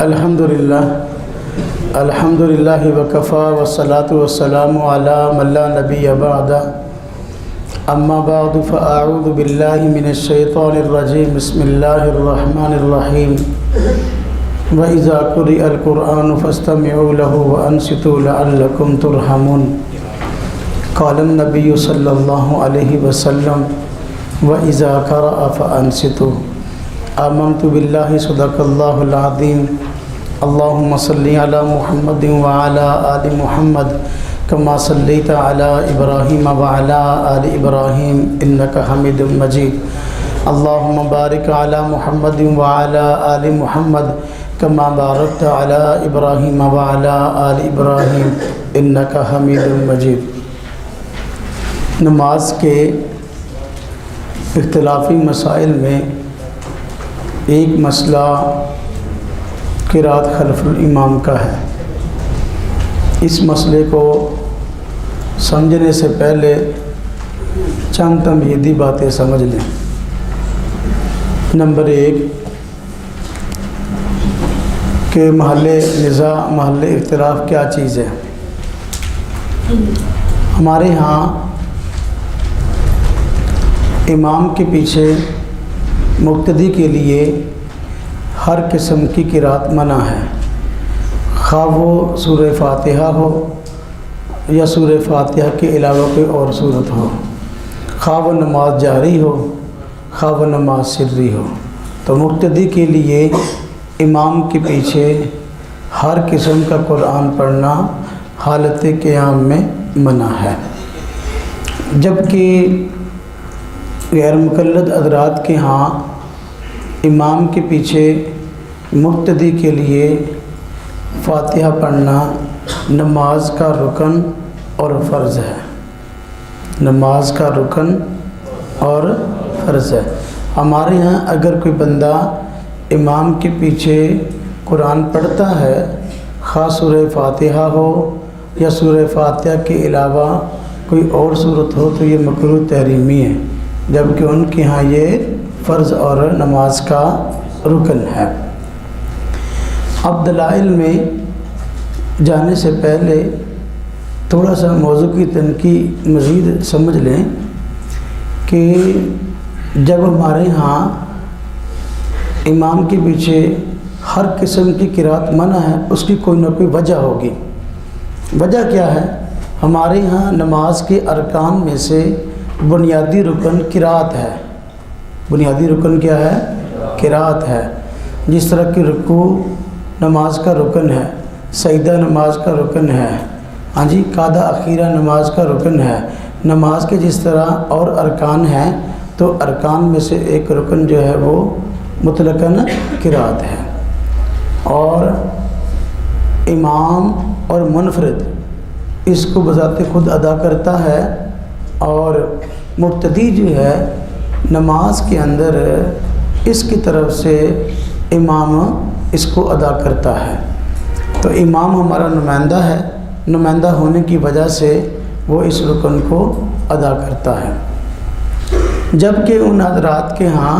الحمدللہ وکفا والصلاة والسلام علی من لا نبی بعد اما بعد فاعوذ باللہ من الشیطان الرجیم بسم اللہ الرحمن الرحیم وَإِذَا قُرِئَ الْقُرْآنُ فَاسْتَمِعُوا لَهُ وَأَنصِتُوا لَعَلَّكُمْ تُرْحَمُونَ قال النبی صلی اللہ علیہ وسلم وَإِذَا قَرَأَ فَأَنصِتُوا آمنت باللہ صدق اللہ العظیم اللہم صلی علی محمد وعلی آل محمد کما صلیت علی ابراہیم وعلی آل ابراہیم انک حمید مجید اللہم بارک علی محمد وعلی آل محمد کما بارکت علی ابراہیم وعلی آل ابراہیم انک حمید مجید۔ نماز کے اختلافی مسائل میں ایک مسئلہ قرأت خلف الامام کا ہے۔ اس مسئلے کو سمجھنے سے پہلے چند تمہیدی باتیں سمجھ لیں۔ نمبر 1 کہ محل نزاع، محل اختلاف کیا چیز ہے؟ ہمارے ہاں امام کے پیچھے مقتدی کے لیے ہر قسم کی قرأت منع ہے، خواہ وہ سورہ فاتحہ ہو یا سورہ فاتحہ کے علاوہ کوئی اور صورت ہو، خواہ وہ نماز جاری ہو خواہ وہ نماز سری ہو۔ تو مقتدی کے لیے امام کے پیچھے ہر قسم کا قرآن پڑھنا حالت قیام میں منع ہے، جبکہ غیر مقلد حضرات کے ہاں امام کے پیچھے مقتدی کے لیے فاتحہ پڑھنا نماز کا رکن اور فرض ہے، نماز کا رکن اور فرض ہے۔ ہمارے یہاں اگر کوئی بندہ امام کے پیچھے قرآن پڑھتا ہے، خاص سورہ فاتحہ ہو یا سورہ فاتحہ کے علاوہ کوئی اور صورت ہو تو یہ مکروہ تحریمی ہے، جبکہ ان کے ہاں یہ فرض اور نماز کا رکن ہے۔ اب دلائل میں جانے سے پہلے تھوڑا سا موضوع کی تنقید مزید سمجھ لیں کہ جب ہمارے ہاں امام کے پیچھے ہر قسم کی قرأت منع ہے، اس کی کوئی نہ کوئی وجہ ہوگی۔ وجہ کیا ہے؟ ہمارے ہاں نماز کے ارکان میں سے بنیادی رکن قرأت ہے۔ بنیادی رکن کیا ہے؟ قرأت ہے۔ جس طرح کہ رکوع نماز کا رکن ہے، سجدہ نماز کا رکن ہے، قعدہ اخیرہ نماز کا رکن ہے۔ نماز کے جس طرح اور ارکان ہیں تو ارکان میں سے ایک رکن جو ہے وہ مطلقاً قرأت ہے، اور امام اور منفرد اس کو بذات خود ادا کرتا ہے، اور مقتدی جو ہے نماز کے اندر اس کی طرف سے امام اس کو ادا کرتا ہے۔ تو امام ہمارا نمائندہ ہے، نمائندہ ہونے کی وجہ سے وہ اس رکن کو ادا کرتا ہے، جبکہ ان حضرات کے ہاں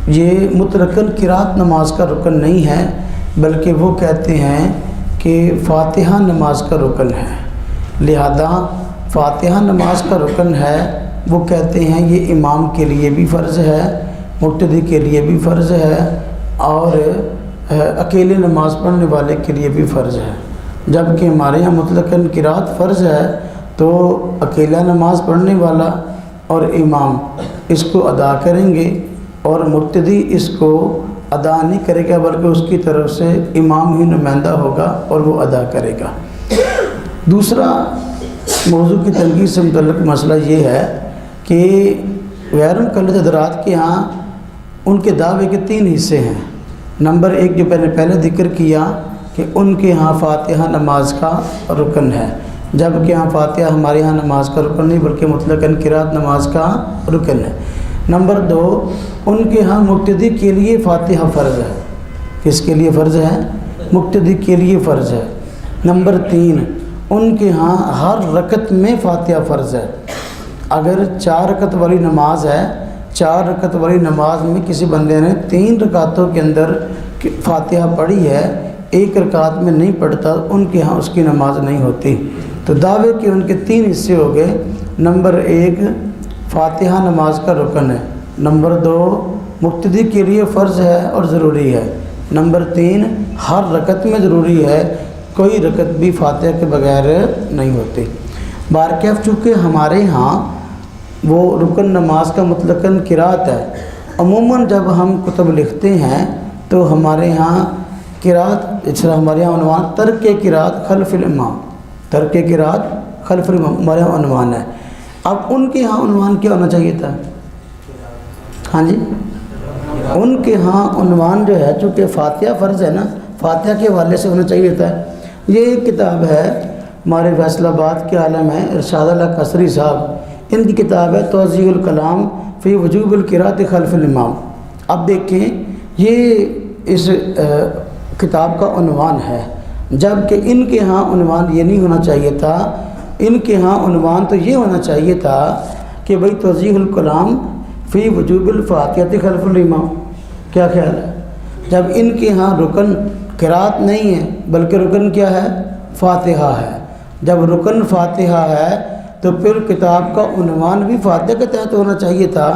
یہ مطلقاً قرأت نماز کا رکن نہیں ہے، بلکہ وہ کہتے ہیں کہ فاتحہ نماز کا رکن ہے، لہذا فاتحہ نماز کا رکن ہے۔ وہ کہتے ہیں یہ امام کے لیے بھی فرض ہے، مقتدی کے لیے بھی فرض ہے، اور اکیلے نماز پڑھنے والے کے لیے بھی فرض ہے۔ جبکہ ہمارے یہاں مطلقاً قرأت فرض ہے، تو اکیلا نماز پڑھنے والا اور امام اس کو ادا کریں گے، اور مقتدی اس کو ادا نہیں کرے گا، بلکہ اس کی طرف سے امام ہی نمائندہ ہوگا اور وہ ادا کرے گا۔ دوسرا موضوع کی تنقید سے متعلق مسئلہ یہ ہے کہ غیر مقلد حضرات کے ہاں ان کے دعوے کے 3 حصے ہیں۔ نمبر 1 جو میں نے پہلے ذکر کیا کہ ان کے ہاں فاتحہ نماز کا رکن ہے، جبکہ ہاں فاتحہ ہمارے ہاں نماز کا رکن نہیں بلکہ مطلقاً قرأت نماز کا رکن ہے۔ نمبر 2 ان کے ہاں مقتدی کے لیے فاتحہ فرض ہے۔ کس کے لیے فرض ہے؟ مقتدی کے لیے فرض ہے۔ نمبر 3 ان کے ہاں ہر رکعت میں فاتحہ فرض ہے۔ اگر 4 رکعت والی نماز ہے، 4 رکعت والی نماز میں کسی بندے نے 3 رکعتوں کے اندر فاتحہ پڑھی ہے ایک رکعت میں نہیں پڑھتا، ان کے ہاں اس کی نماز نہیں ہوتی۔ تو دعوے کے ان کے 3 حصے ہو گئے۔ نمبر 1 فاتحہ نماز کا رکن ہے، نمبر 2 مقتدی کے لیے فرض ہے اور ضروری ہے، نمبر 3 ہر رکعت میں ضروری ہے، کوئی رکعت بھی فاتحہ کے بغیر نہیں ہوتی۔ بارکیف چونکہ ہمارے ہاں وہ رکن نماز کا مطلقاً قرات ہے۔ عموماً جب ہم کتب لکھتے ہیں تو ہمارے ہاں قرات، اس طرح ہمارے یہاں عنوان ترک قرات خلف الامام، ترک قرات خلف الامام ہمارے یہاں عنوان ہے۔ اب ان کے ہاں عنوان کیا ہونا چاہیے تھا؟ ہاں جی، ان کے ہاں عنوان جو ہے چونکہ فاتحہ فرض ہے نا، فاتحہ کے حوالے سے ہونا چاہیے تھا۔ یہ ایک کتاب ہے ہمارے فیصل آباد کے عالم ہیں ارشاد اللہ قصری صاحب، ان کی کتاب ہے توضیح الکلام فی وجوب القراءۃ خلف الامام۔ اب دیکھیں یہ اس کتاب کا عنوان ہے، جبکہ ان کے ہاں عنوان یہ نہیں ہونا چاہیے تھا۔ ان کے ہاں عنوان تو یہ ہونا چاہیے تھا کہ بھئی توضیح الکلام فی وجوب الفاتحۃ خلف الامام۔ کیا خیال ہے؟ جب ان کے ہاں رکن قرات نہیں ہے بلکہ رکن کیا ہے؟ فاتحہ ہے۔ جب رکن فاتحہ ہے تو پھر کتاب کا عنوان بھی فاتحہ کے تحت ہونا چاہیے تھا،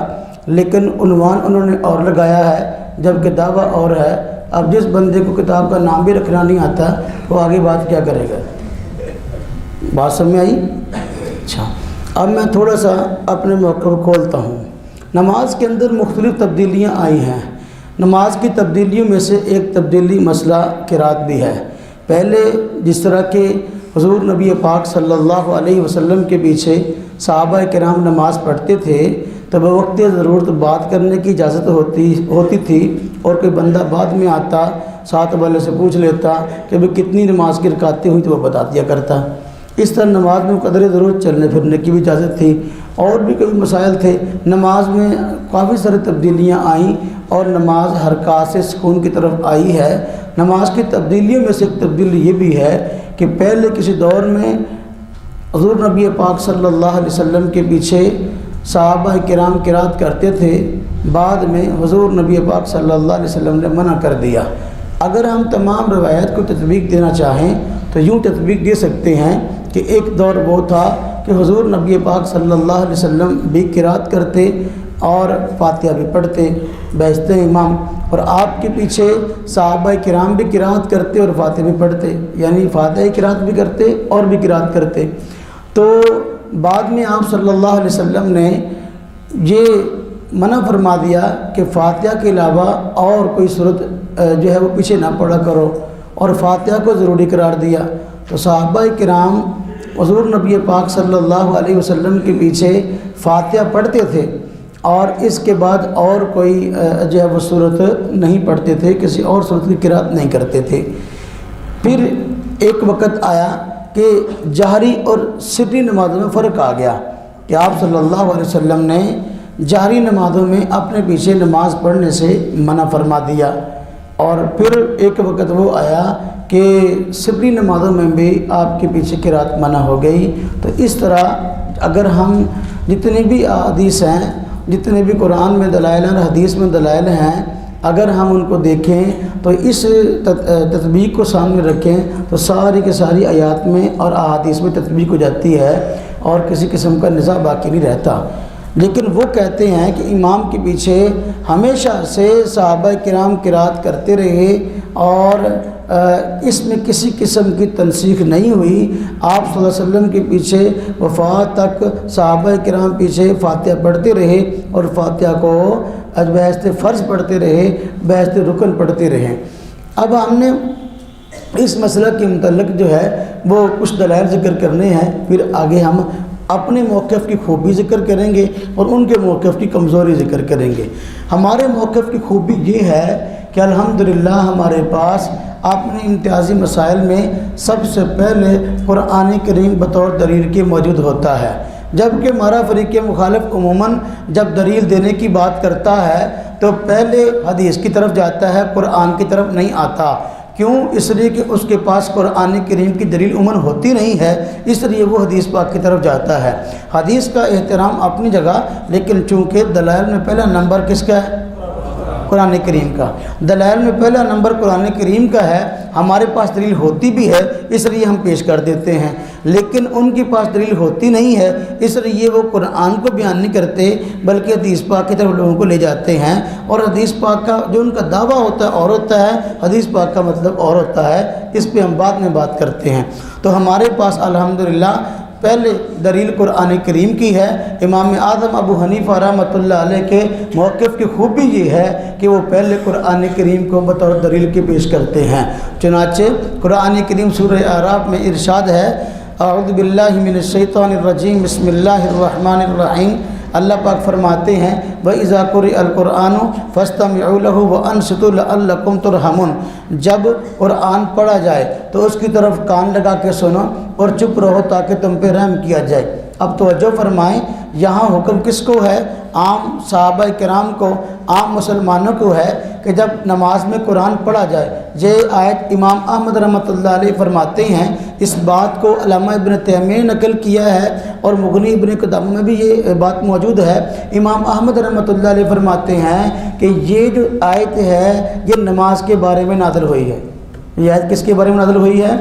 لیکن عنوان انہوں نے اور لگایا ہے جبکہ دعویٰ اور ہے۔ اب جس بندے کو کتاب کا نام بھی رکھنا نہیں آتا وہ آگے بات کیا کرے گا؟ بات سمجھ آئی؟ اچھا، اب میں تھوڑا سا اپنے موقع کو کھولتا ہوں۔ نماز کے اندر مختلف تبدیلیاں آئی ہیں۔ نماز کی تبدیلیوں میں سے ایک تبدیلی مسئلہ قرات بھی ہے۔ پہلے جس طرح کہ حضور نبی پاک صلی اللہ علیہ وسلم کے پیچھے صحابہ کرام نماز پڑھتے تھے تو بوقت ضرورت بات کرنے کی اجازت ہوتی تھی، اور کوئی بندہ بعد میں آتا ساتھ والے سے پوچھ لیتا کہ بھئی کتنی نماز کی رکعتیں ہوئی تو وہ بتا دیا کرتا۔ اس طرح نماز میں قدر ضرورت چلنے پھرنے کی بھی اجازت تھی، اور بھی کوئی مسائل تھے۔ نماز میں کافی ساری تبدیلیاں آئیں اور نماز حرکات سے سکون کی طرف آئی ہے۔ نماز کی تبدیلیوں میں سے ایک تبدیلی یہ بھی ہے کہ پہلے کسی دور میں حضور نبی پاک صلی اللہ علیہ وسلم کے پیچھے صحابہ کرام قرات کرتے تھے، بعد میں حضور نبی پاک صلی اللہ علیہ وسلم نے منع کر دیا۔ اگر ہم تمام روایت کو تطبیق دینا چاہیں تو یوں تطبیق دے سکتے ہیں کہ ایک دور وہ تھا کہ حضور نبی پاک صلی اللہ علیہ وسلم بھی قرات کرتے اور فاتحہ بھی پڑھتے بیشت امام، اور آپ کے پیچھے صحابہ کرام بھی قرات کرتے اور فاتحہ بھی پڑھتے، یعنی فاتحہ قرات بھی کرتے اور بھی قرات کرتے۔ تو بعد میں آپ صلی اللہ علیہ وسلم نے یہ منع فرما دیا کہ فاتحہ کے علاوہ اور کوئی صورت جو ہے وہ پیچھے نہ پڑھا کرو، اور فاتحہ کو ضروری قرار دیا۔ تو صحابہ کرام حضور نبی پاک صلی اللہ علیہ وسلم کے پیچھے فاتحہ پڑھتے تھے، اور اس کے بعد اور کوئی جو ہے وہ صورت نہیں پڑھتے تھے، کسی اور صورت کی قرات نہیں کرتے تھے۔ پھر ایک وقت آیا کہ جہری اور سری نمازوں میں فرق آ گیا کہ آپ صلی اللہ علیہ وسلم نے جہری نمازوں میں اپنے پیچھے نماز پڑھنے سے منع فرما دیا، اور پھر ایک وقت وہ آیا کہ سری نمازوں میں بھی آپ کے پیچھے قرات منع ہو گئی۔ تو اس طرح اگر ہم جتنے بھی احادیث ہیں، جتنے بھی قرآن میں دلائل ہیں اور حدیث میں دلائل ہیں، اگر ہم ان کو دیکھیں تو اس تطبیق کو سامنے رکھیں تو ساری کی ساری آیات میں اور احادیث میں تطبیق ہو جاتی ہے اور کسی قسم کا نزاع باقی نہیں رہتا۔ لیکن وہ کہتے ہیں کہ امام کے پیچھے ہمیشہ سے صحابہ کرام قرات کرتے رہے اور اس میں کسی قسم کی تنسیخ نہیں ہوئی۔ آپ صلی اللہ علیہ وسلم کے پیچھے وفات تک صحابہ کرام پیچھے فاتحہ پڑھتے رہے اور فاتحہ کو بحیثیت فرض پڑھتے رہے، بحیثیت رکن پڑھتے رہے۔ اب ہم نے اس مسئلہ کے متعلق جو ہے وہ کچھ دلائل ذکر کرنے ہیں، پھر آگے ہم اپنے موقف کی خوبی ذکر کریں گے اور ان کے موقف کی کمزوری ذکر کریں گے۔ ہمارے موقف کی خوبی یہ ہے کہ الحمدللہ ہمارے پاس اپنے امتیازی مسائل میں سب سے پہلے قرآن کریم بطور دلیل کے موجود ہوتا ہے، جبکہ ہمارا فریق مخالف عموماً جب دلیل دینے کی بات کرتا ہے تو پہلے حدیث کی طرف جاتا ہے، قرآن کی طرف نہیں آتا۔ کیوں؟ اس لیے کہ اس کے پاس قرآن کریم کی دلیل عموماً ہوتی نہیں ہے، اس لیے وہ حدیث پاک کی طرف جاتا ہے۔ حدیث کا احترام اپنی جگہ، لیکن چونکہ دلائل میں پہلا نمبر کس کا ہے؟ قرآن کریم کا۔ دلائل میں پہلا نمبر قرآن کریم کا ہے۔ ہمارے پاس دلیل ہوتی بھی ہے اس لیے ہم پیش کر دیتے ہیں، لیکن ان کے پاس دلیل ہوتی نہیں ہے اس لیے وہ قرآن کو بیان نہیں کرتے بلکہ حدیث پاک کی طرف لوگوں کو لے جاتے ہیں، اور حدیث پاک کا جو ان کا دعویٰ ہوتا ہے اور ہوتا ہے، حدیث پاک کا مطلب اور ہوتا ہے۔ اس پہ ہم بعد میں بات کرتے ہیں۔ تو ہمارے پاس الحمدللہ پہلے دلیل قرآن کریم کی ہے۔ امام اعظم ابو حنیفہ رحمۃ اللہ علیہ کے موقف کی خوبی یہ ہے کہ وہ پہلے قرآن کریم کو بطور دلیل کے پیش کرتے ہیں۔ چنانچہ قرآن کریم سورہ اعراف میں ارشاد ہے، اعوذ باللہ من الشیطان الرجیم بسم اللہ الرحمن الرحیم۔ اللہ پاک فرماتے ہیں وَإِذَا قُرِئَ الْقُرْآنُ فَاسْتَمِعُوا لَهُ وَأَنصِتُوا لَعَلَّكُمْ تُرْحَمُونَ۔ جب قرآن پڑھا جائے تو اس کی طرف کان لگا کے سنو اور چپ رہو تاکہ تم پہ رحم کیا جائے۔ اب توجہ فرمائیں، یہاں حکم کس کو ہے؟ عام صحابہ کرام کو، عام مسلمانوں کو ہے کہ جب نماز میں قرآن پڑھا جائے۔ یہ آیت امام احمد رحمۃ اللہ علیہ فرماتے ہیں، اس بات کو علامہ ابن تیمیہ نے نقل کیا ہے اور مغنی ابن قدامہ میں بھی یہ بات موجود ہے۔ امام احمد رحمۃ اللہ علیہ فرماتے ہیں کہ یہ جو آیت ہے یہ نماز کے بارے میں نازل ہوئی ہے۔ یہ آیت کس کے بارے میں نازل ہوئی ہے؟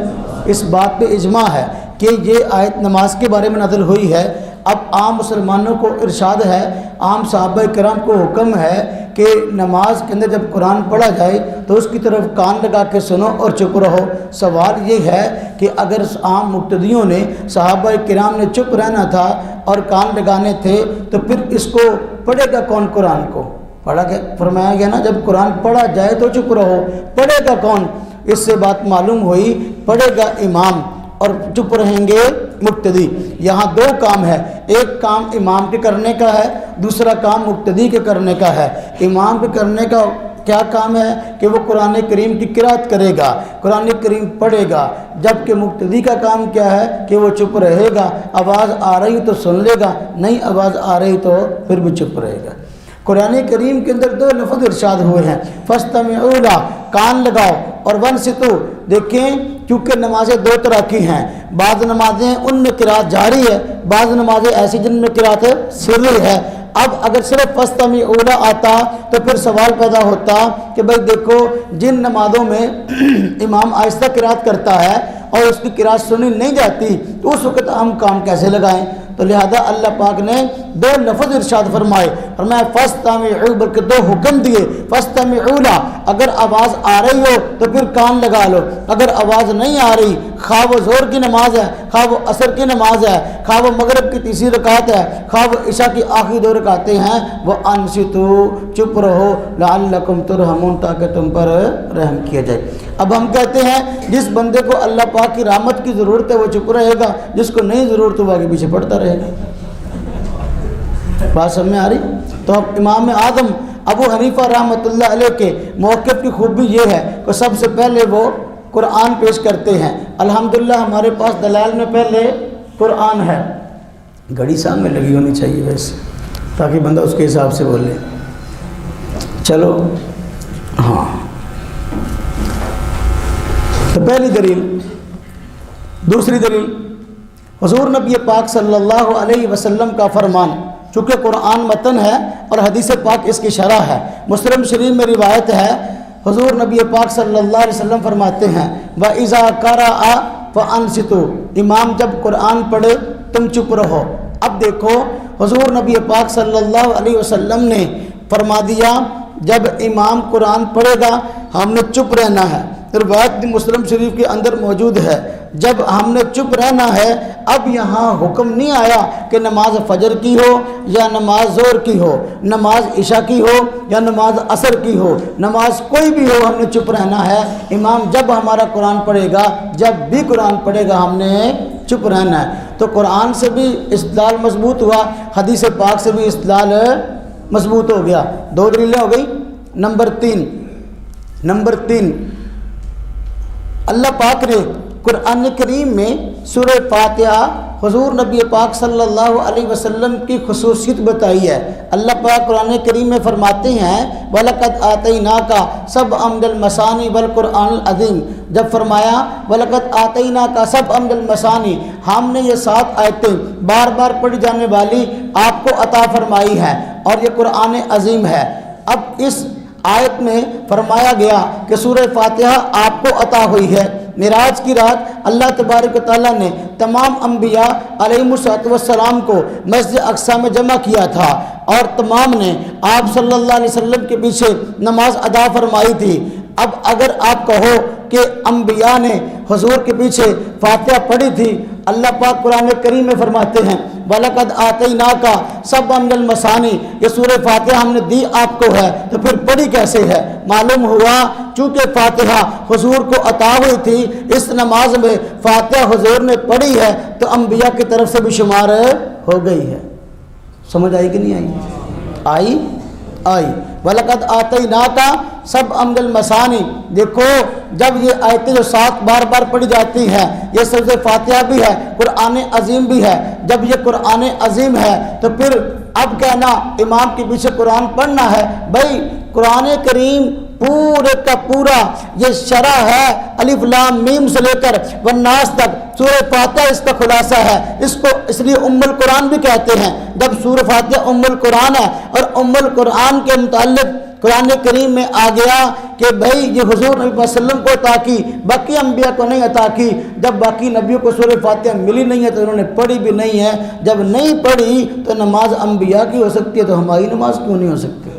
اس بات پہ اجماع ہے کہ یہ آیت نماز کے بارے میں نازل ہوئی ہے۔ اب عام مسلمانوں کو ارشاد ہے، عام صحابہ کرام کو حکم ہے کہ نماز کے اندر جب قرآن پڑھا جائے تو اس کی طرف کان لگا کے سنو اور چپ رہو۔ سوال یہ ہے کہ اگر عام مقتدیوں نے، صحابہ کرام نے چپ رہنا تھا اور کان لگانے تھے تو پھر اس کو پڑھے گا کون؟ قرآن کو پڑھا گیا، فرمایا گیا نا جب قرآن پڑھا جائے تو چپ رہو، پڑھے گا کون؟ اس سے بات معلوم ہوئی پڑھے گا امام اور چپ رہیں گے مقتدی۔ یہاں دو کام ہے، ایک کام امام کے کرنے کا ہے، دوسرا کام مقتدی کے کرنے کا ہے۔ امام کے کرنے کا کیا کام ہے کہ وہ قرآن کریم کی قرات کرے گا، قرآن کریم پڑھے گا، جبکہ مقتدی کا کام کیا ہے کہ وہ چپ رہے گا، آواز آ رہی تو سن لے گا، نہیں آواز آ رہی تو پھر بھی چپ رہے گا۔ قرآن کریم کے اندر دو لفظ ارشاد ہوئے ہیں، فاستمعوا لہ، کان لگاؤ، اور وانصتوا۔ دیکھیں کیونکہ نمازیں دو طرح کی ہیں، بعض نمازیں ان میں قرات جاری ہے، بعض نمازیں ایسی جن میں قرات سری ہے۔ اب اگر صرف فاستمعوا لہ آتا تو پھر سوال پیدا ہوتا کہ بھئی دیکھو جن نمازوں میں امام آہستہ قرات کرتا ہے اور اس کی قرات سنی نہیں جاتی تو اس وقت ہم کام کیسے لگائیں؟ تو لہذا اللہ پاک نے دو لفظ ارشاد فرمائے، فرمایا فاستمعوا، بلکہ دو حکم دیے، فاستمعوا لہ، اگر آواز آ رہی ہو تو پھر کان لگا لو، اگر آواز نہیں آ رہی، خواہ وہ ظہر کی نماز ہے، خواہ وہ عصر کی نماز ہے، خواہ وہ مغرب کی تیسری رکعت ہے، خواہ وہ عشاء کی آخری دو رکعتیں ہیں، وہ انصتوا، چپ رہو، لعلکم ترحمون، تاکہ تم پر رحم کیا جائے۔ اب ہم کہتے ہیں جس بندے کو اللہ پاک کی رحمت کی ضرورت ہے وہ چپ رہے گا، جس کو نہیں ضرورت وہ آگے پیچھے پڑھتا رہے گا۔ بات سمجھ میں آ رہی؟ تو اب امام اعظم ابو حنیفہ رحمۃ اللہ علیہ کے موقف کی خوبی یہ ہے کہ سب سے پہلے وہ قرآن پیش کرتے ہیں۔ الحمدللہ ہمارے پاس دلائل میں پہلے قرآن ہے۔ گھڑی سامنے لگی ہونی چاہیے ویسے تاکہ بندہ اس کے حساب سے بولے۔ چلو ہاں، تو پہلی دلیل۔ دوسری دلیل، حضور نبی پاک صلی اللہ علیہ وسلم کا فرمان، چونکہ قرآن متن ہے اور حدیث پاک اس کی شرح ہے۔ مسلم شریف میں روایت ہے، حضور نبی پاک صلی اللہ علیہ وسلم فرماتے ہیں وَإِذَا قَرَأَ فَأَنصِتُوا، امام جب قرآن پڑھے تم چپ رہو۔ اب دیکھو حضور نبی پاک صلی اللہ علیہ وسلم نے فرما دیا جب امام قرآن پڑھے گا ہم نے چپ رہنا ہے۔ روایت مسلم شریف کے اندر موجود ہے، جب ہم نے چپ رہنا ہے۔ اب یہاں حکم نہیں آیا کہ نماز فجر کی ہو یا نماز ظہر کی ہو، نماز عشاء کی ہو یا نماز عصر کی ہو، نماز کوئی بھی ہو ہم نے چپ رہنا ہے۔ امام جب ہمارا قرآن پڑھے گا، جب بھی قرآن پڑھے گا ہم نے چپ رہنا ہے۔ تو قرآن سے بھی استدلال مضبوط ہوا، حدیث پاک سے بھی استدلال مضبوط ہو گیا۔ دو دلیلیں ہو گئی۔ نمبر تین، اللہ پاک نے قرآن کریم میں سورہ فاتحہ حضور نبی پاک صلی اللہ علیہ وسلم کی خصوصیت بتائی ہے۔ اللہ پاک قرآن کریم میں فرماتے ہیں وَلَقَدْ آتَيْنَاكَ سَبْعًا مِنَ الْمَثَانِي وَالْقُرْآنِ الْعَظِيمِ، جب فرمایا وَلَقَدْ آتَيْنَاكَ سَبْعًا مِنَ الْمَثَانِي، ہم نے یہ 7 آیتیں بار بار پڑھی جانے والی آپ کو عطا فرمائی ہیں اور یہ قرآن عظیم ہے۔ اب اس آیت میں فرمایا گیا کہ سورہ فاتحہ آپ کو عطا ہوئی ہے۔ معراج کی رات اللہ تبارک و تعالیٰ نے تمام انبیاء علیہم السلام کو مسجد اقصی میں جمع کیا تھا اور تمام نے آپ صلی اللہ علیہ وسلم کے پیچھے نماز ادا فرمائی تھی۔ اب اگر آپ کہو کہ انبیاء نے حضور کے پیچھے فاتحہ پڑھی تھی، اللہ پاک قرآن کریم میں فرماتے ہیں وَلَقَدْ آتَيْنَاكَ سَبْعًا مِنَ الْمَثَانِي، یہ سورہ فاتحہ ہم نے دی آپ کو ہے، تو پھر پڑھی کیسے ہے؟ معلوم ہوا چونکہ فاتحہ حضور کو عطا ہوئی تھی، اس نماز میں فاتحہ حضور نے پڑھی ہے تو انبیاء کی طرف سے بھی شمار ہو گئی ہے۔ سمجھ آئی کہ نہیں آئی؟ آئی۔ وَلَقَدْ آتَيْنَاكَ سَبْعًا مِنَ الْمَثَانِي، دیکھو جب یہ آیتیں جو 7 بار بار پڑھی جاتی ہیں، یہ سورہ فاتحہ بھی ہے، قرآن عظیم بھی ہے، جب یہ قرآن عظیم ہے تو پھر اب کہنا امام کے پیچھے قرآن پڑھنا ہے، بھائی قرآن کریم پورے کا پورا یہ شرح ہے، الف لام میم سے لے کر والناس تک، سورہ فاتحہ اس کا خلاصہ ہے، اس کو اس لیے ام القرآن بھی کہتے ہیں۔ جب سورہ فاتحہ ام القرآن ہے اور ام القرآن کے متعلق قرآن کریم میں آ گیا کہ بھائی یہ حضور نبی صلی اللہ علیہ وسلم کو عطا کی، باقی انبیاء کو نہیں عطا کی، جب باقی نبیوں کو سورہ فاتحہ ملی نہیں ہے تو انہوں نے پڑھی بھی نہیں ہے، جب نہیں پڑھی تو نماز انبیاء کی ہو سکتی ہے تو ہماری نماز کیوں نہیں ہو سکتی؟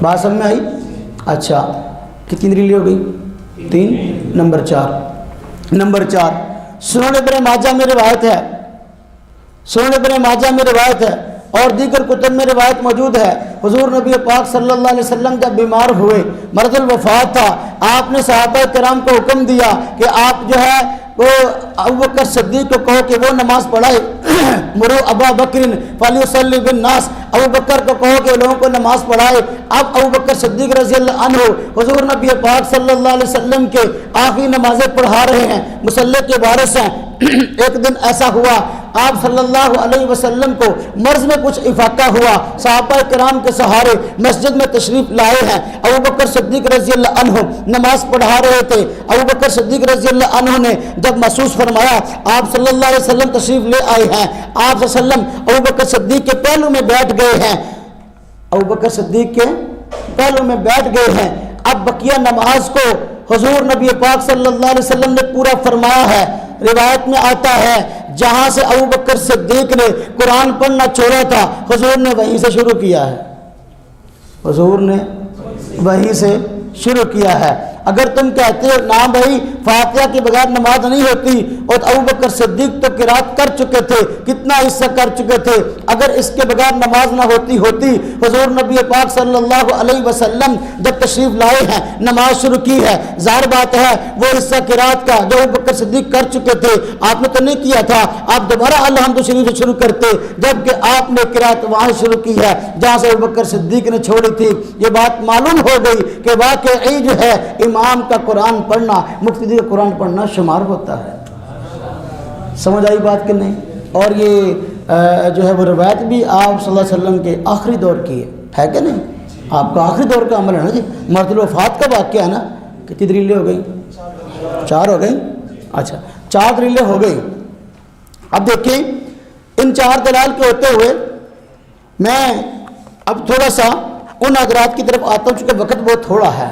بات سمجھ میں آئی؟ اچھا کتنی دلیل ہو گئی؟ 3۔ نمبر 4 سنن ابن ماجہ میں روایت ہے، سنن ابن ماجہ میں روایت ہے اور دیگر کتب میں روایت موجود ہے، حضور نبی پاک صلی اللہ علیہ وسلم جب بیمار ہوئے، مرض الوفات تھا، آپ نے صحابہ کرام کو حکم دیا کہ آپ جو ہے وہ ابوبکر صدیق کو کہو کہ وہ نماز پڑھائے، مرو ابا بکر فلیصلی بالناس، ابوبکر کو کہو کہ لوگوں کو نماز پڑھائے۔ اب ابوبکر صدیق رضی اللہ عنہ حضور نبی پاک صلی اللہ علیہ وسلم کے آخری نمازیں پڑھا رہے ہیں، مصلی کے وارث ہیں۔ ایک دن ایسا ہوا آپ صلی اللہ علیہ وسلم کو مرض میں کچھ افاقہ ہوا، صحابہ کرام کے سہارے مسجد میں تشریف لائے ہیں، ابوبکر صدیق رضی اللہ عنہ نماز پڑھا رہے تھے۔ ابوبکر صدیق رضی اللہ عنہ نے جب محسوس فرمایا آپ صلی اللہ علیہ وسلم تشریف لے آئے ہیں، آپ صلی اللہ علیہ وسلم ابوبکر صدیق کے پہلو میں بیٹھ گئے ہیں، ابوبکر صدیق کے پہلو میں بیٹھ گئے ہیں۔ اب بقیہ نماز کو حضور نبی پاک صلی اللہ علیہ وسلم نے پورا فرمایا ہے۔ روایت میں آتا ہے جہاں سے ابوبکر صدیق نے قرآن پڑھنا چھوڑا تھا حضور نے وہیں سے شروع کیا ہے، حضور نے وہیں سے شروع کیا ہے۔ اگر تم کہتے ہو نا بھائی فاتحہ کے بغیر نماز نہیں ہوتی، اور ابوبکر صدیق تو قرات کر چکے تھے، کتنا حصہ کر چکے تھے، اگر اس کے بغیر نماز نہ ہوتی حضور نبی پاک صلی اللہ علیہ وسلم جب تشریف لائے ہیں نماز شروع کی ہے، ظاہر بات ہے وہ حصہ قرات کا جو ابوبکر صدیق کر چکے تھے آپ نے تو نہیں کیا تھا، آپ دوبارہ الحمد شریف سے شروع کرتے، جبکہ آپ نے قرات وہاں شروع کی ہے جہاں سے ابوبکر صدیق نے چھوڑی تھی۔ یہ بات معلوم ہو گئی کہ واقعی جو ہے امام کا قرآن پڑھنا مقتدی کا قرآن پڑھنا شمار ہوتا ہے۔ سمجھ آئی بات کہ نہیں؟ اور یہ جو ہے وہ روایت بھی آپ صلی اللہ علیہ وسلم کے آخری دور کی ہے کہ نہیں؟ آپ کا آخری دور کا عمل ہے نا جی، مرض الوفات کا واقعہ ہے نا۔ کتنی دلیلیں ہو گئی؟ 4 ہو گئی۔ اچھا 4 دلیلیں ہو گئی۔ اب دیکھیں ان 4 دلائل کے ہوتے ہوئے میں اب تھوڑا سا ان حضرات کی طرف آتا ہوں چونکہ وقت بہت تھوڑا ہے۔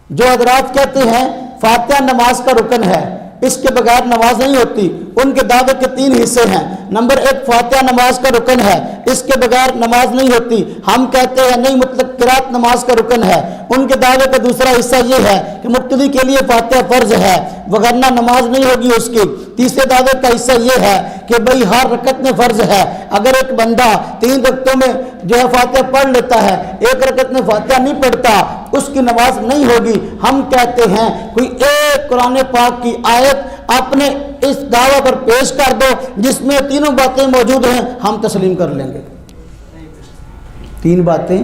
جو حضرات کہتے ہیں فاتحہ نماز کا رکن ہے، اس کے بغیر نماز نہیں ہوتی، ان کے دعوے کے 3 حصے ہیں۔ نمبر 1 فاتحہ نماز کا رکن ہے، اس کے بغیر نماز نہیں ہوتی، ہم کہتے ہیں نہیں مطلق قرات نماز کا رکن ہے۔ ان کے دعوے کا دوسرا حصہ یہ ہے کہ مقتدی کے لیے فاتحہ فرض ہے وگرنہ نماز نہیں ہوگی اس کی۔ تیسرے دعوے کا حصہ یہ ہے کہ بھئی ہر رکعت میں فرض ہے، اگر ایک بندہ 3 رکعتوں میں جو ہے فاتحہ پڑھ لیتا ہے، ایک رکعت میں فاتحہ نہیں پڑھتا، اس کی نماز نہیں ہوگی۔ ہم کہتے ہیں کوئی ایک قرآن پاک کی آیت اپنے اس دعویٰ پر پیش کر دو جس میں تینوں باتیں موجود ہیں، ہم تسلیم کر لیں گے۔ 3 باتیں،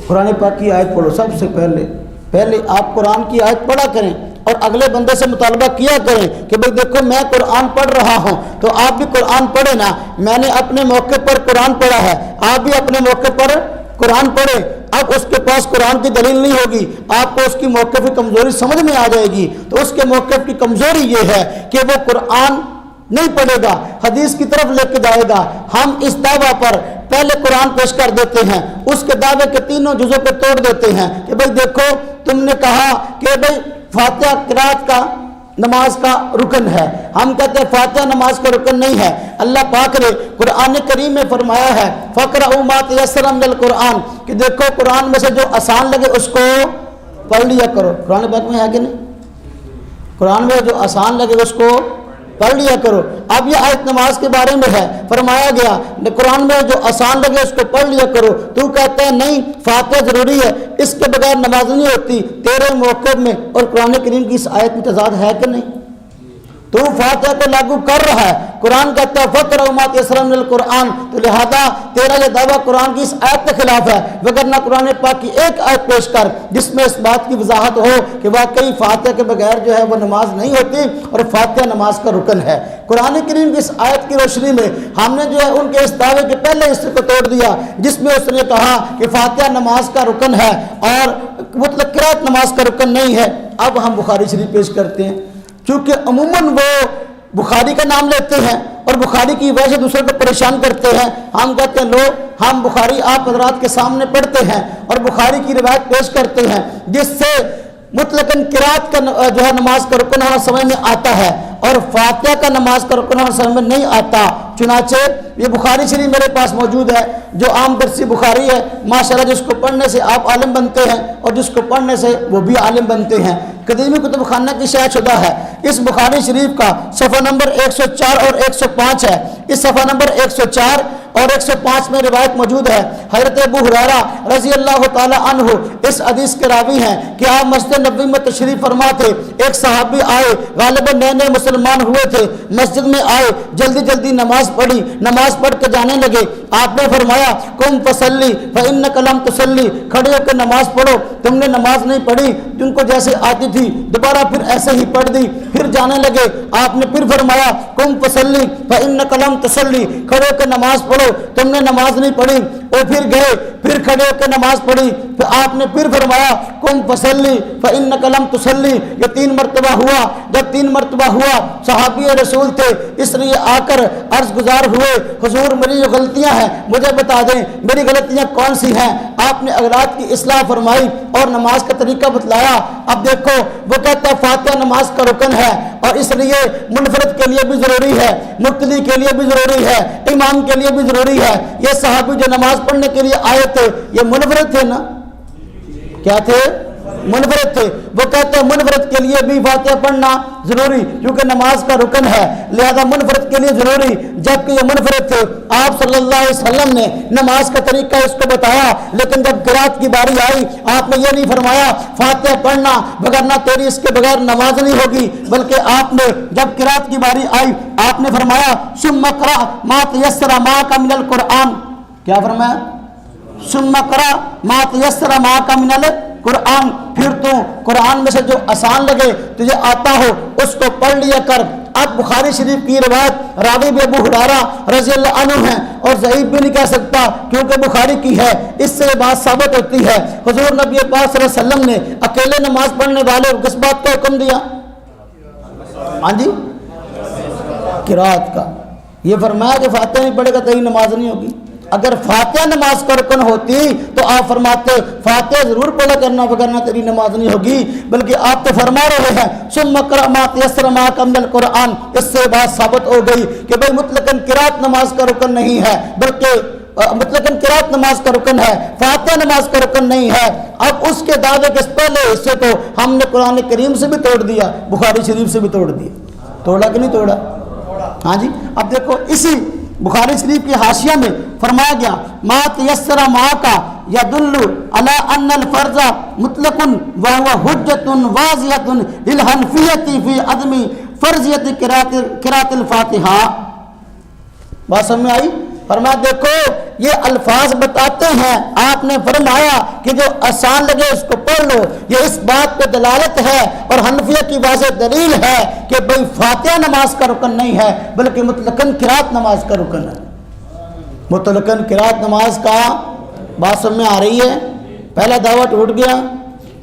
قرآن پاک کی آیت پڑھو، سب سے پہلے آپ قرآن کی آیت پڑھا کریں اور اگلے بندے سے مطالبہ کیا کریں کہ بھئی دیکھو میں قرآن پڑھ رہا ہوں تو آپ بھی قرآن پڑھیں نا، میں نے اپنے موقع پر قرآن پڑھا ہے، آپ بھی اپنے موقع پر قرآن پڑھیں۔ اب اس کے پاس قرآن کی دلیل نہیں ہوگی، آپ کو اس کی موقف کی کمزوری سمجھ میں آ جائے گی، تو اس کے موقف کی کمزوری یہ ہے کہ وہ قرآن نہیں پڑھے گا، حدیث کی طرف لے کے جائے گا۔ ہم اس دعویٰ پر پہلے قرآن پیش کر دیتے ہیں، اس کے دعوے کے تینوں جزوں کو توڑ دیتے ہیں کہ بھئی دیکھو تم نے کہا کہ بھئی فاتحہ قرات کا نماز کا رکن ہے، ہم کہتے ہیں فاتحہ نماز کا رکن نہیں ہے۔ اللہ پاک نے قرآن کریم میں فرمایا ہے فَقْرَؤُوا مَا تَيَسَّرَ مِنَ الْقُرْآنِ کہ دیکھو قرآن میں سے جو آسان لگے اس کو پڑھ لیا کرو۔ قرآن پاک میں ہے کہ نہیں؟ قرآن میں جو آسان لگے اس کو پڑھ لیا کرو۔ اب یہ آیت نماز کے بارے میں ہے، فرمایا گیا قرآن میں جو آسان لگے اس کو پڑھ لیا کرو، تو کہتا ہے نہیں فاتحہ ضروری ہے، اس کے بغیر نماز نہیں ہوتی۔ تیرے موقع میں اور قرآن کریم کی اس آیت میں تضاد ہے کہ نہیں؟ تو فاتحہ کو لاگو کر رہا ہے، قرآن کہتا ہے فَقْرَؤُوا مَا تَيَسَّرَ مِنَ الْقُرْآنِ، تو لہذا تیرا یہ دعویٰ قرآن کی اس آیت کے خلاف ہے، وگرنہ قرآن پاک کی ایک آیت پیش کر جس میں اس بات کی وضاحت ہو کہ واقعی فاتحہ کے بغیر جو ہے وہ نماز نہیں ہوتی اور فاتحہ نماز کا رکن ہے۔ قرآن کریم کی اس آیت کی روشنی میں ہم نے جو ہے ان کے اس دعوے کے پہلے حصے کو توڑ دیا جس میں اس نے کہا کہ فاتحہ نماز کا رکن ہے اور مطلق قرات نماز کا رکن نہیں ہے۔ اب ہم بخاری شریف پیش کرتے ہیں، چونکہ عموماً وہ بخاری کا نام لیتے ہیں اور بخاری کی وجہ سے دوسرے کو پریشان کرتے ہیں۔ ہم کہتے ہیں لو ہم بخاری آپ حضرات کے سامنے پڑھتے ہیں اور بخاری کی روایت پیش کرتے ہیں جس سے مطلقاً قرات کا جو ہے نماز کا رکن ہونا سمجھ میں آتا ہے اور فاتحہ کا نماز کا رکن ہونا سمجھ میں نہیں آتا۔ چنانچہ یہ بخاری شریف میرے پاس موجود ہے جو عام درسی بخاری ہے، ماشاءاللہ جس کو پڑھنے سے آپ عالم بنتے ہیں اور جس کو پڑھنے سے وہ بھی عالم بنتے ہیں، قدیمی کتب خانہ کی شائع شدہ ہے۔ اس بخاری شریف کا صفحہ نمبر 104 اور 105 ہے۔ اس صفحہ نمبر 104 اور 105 میں روایت موجود ہے، حضرت ابو ہریرہ رضی اللہ تعالی عنہ اس حدیث کے راوی ہیں کہ آپ مسجد نبوی میں تشریف فرما تھے، ایک صحابی آئے، غالباً نئے نئے مسلمان ہوئے تھے، مسجد میں آئے، جلدی جلدی نماز پڑھی، نماز پڑھ کے جانے لگے۔ آپ نے فرمایا قم فصلی فإنک لم تصلی، کھڑے ہو کے نماز پڑھو، تم نے نماز نہیں پڑھی۔ جن کو جیسے آتی تھی دوبارہ پھر ایسے ہی پڑھ دی، پھر جانے لگے۔ آپ نے پھر فرمایا قم فصلی فإنک لم تصلی، کھڑے ہو کے نماز پڑھو، تم نے نماز نہیں پڑھی۔ وہ پھر گئے، پھر کھڑے ہو کے نماز پڑھی، پھر آپ نے پھر فرمایا قم فصلی فإنک لم تصلی۔ یہ 3 مرتبہ ہوا۔ جب 3 مرتبہ ہوا صحابی رسول تھے، اس لیے آ کر عرض گزار ہوئے حضور میری جو غلطیاں ہیں مجھے بتا دیں، میری غلطیاں کون سی ہیں؟ آپ نے اغلاط کی اصلاح فرمائی اور نماز کا طریقہ بتلایا۔ اب دیکھو وہ کہتا ہے فاتحہ نماز کا رکن ہے اور اس لیے منفرد کے لیے بھی ضروری ہے، مقتدی کے لیے بھی ضروری ہے، امام کے لیے بھی ضروری ہے۔ یہ صحابی جو نماز پڑھنے کے لیے آئے تھے یہ منفرد تھے نا؟ کیا تھے؟ منفرد تھے۔ وہ کہتے ہیں منفرد کے لیے بھی فاتحہ پڑھنا ضروری کیونکہ نماز کا رکن ہے، لہذا منفرد کے لیے ضروری، جبکہ یہ منفرد تھے۔ آپ صلی اللہ علیہ وسلم نے نماز کا طریقہ اس کو بتایا، لیکن جب قرات کی باری آئی آپ نے یہ نہیں فرمایا فاتحہ پڑھنا وگرنہ تیری اس کے بغیر نماز نہیں ہوگی، بلکہ آپ نے جب قرات کی باری آئی آپ نے فرمایا ثم اقرأ ما تيسر معك من القرآن۔ کیا فرمایا؟ ثم اقرأ ما تيسر معك من القرآن، پھر تو قرآن میں سے جو آسان لگے تجھے آتا ہو اس کو پڑھ لیا کر۔ اب بخاری شریف کی روایت راوی بھی ابو ہریرہ رضی اللہ عنہ ہیں اور ضعیف بھی نہیں کہہ سکتا کیونکہ بخاری کی ہے۔ اس سے یہ بات ثابت ہوتی ہے حضور نبی پاک صلی اللہ علیہ وسلم نے اکیلے نماز پڑھنے والے کو کس بات کا حکم دیا؟ ہاں جی، قرات کا۔ یہ فرمایا کہ فاتحہ نہیں پڑھے گا تیری نماز نہیں ہوگی۔ اگر فاتحہ نماز کا رکن ہوتی تو آپ فرماتے فاتحہ ضرور پڑھا کرنا وگرنہ تیری نماز نہیں ہوگی، بلکہ آپ تو فرما رہے ہیں ثم اقرأ ما تيسر معك من القرآن۔ اس سے بات ثابت ہو گئی کہ بھئی مطلقاً قرات نماز کا رکن نہیں ہے، بلکہ مطلقاً قرات نماز کا رکن ہے، فاتحہ نماز کا رکن نہیں ہے۔ اب اس کے دعوے کے پہلے حصے تو ہم نے قرآن کریم سے بھی توڑ دیا، بخاری شریف سے بھی توڑ دیا۔ توڑا کہ نہیں توڑا؟ ہاں جی۔ اب دیکھو اسی بخاری شریف کی حاشیہ میں فرمایا گیا ما تيسر معك يدل على ان الفرض مطلق وهو حجة واضحة للحنفية في عدم فرضية قراءة الفاتحة۔ بات سمجھ میں آئی؟ فرمایا دیکھو یہ الفاظ بتاتے ہیں، آپ نے فرمایا کہ جو آسان لگے اس کو پڑھ لو، یہ اس بات پہ دلالت ہے اور حنفیہ کی واضح دلیل ہے کہ بھئی فاتحہ نماز کا رکن نہیں ہے بلکہ مطلقاً قرات نماز کا رکن ہے۔ مطلقاً قرات نماز کا بات سمجھ میں آ رہی ہے؟ پہلا دعویٰ ٹوٹ گیا۔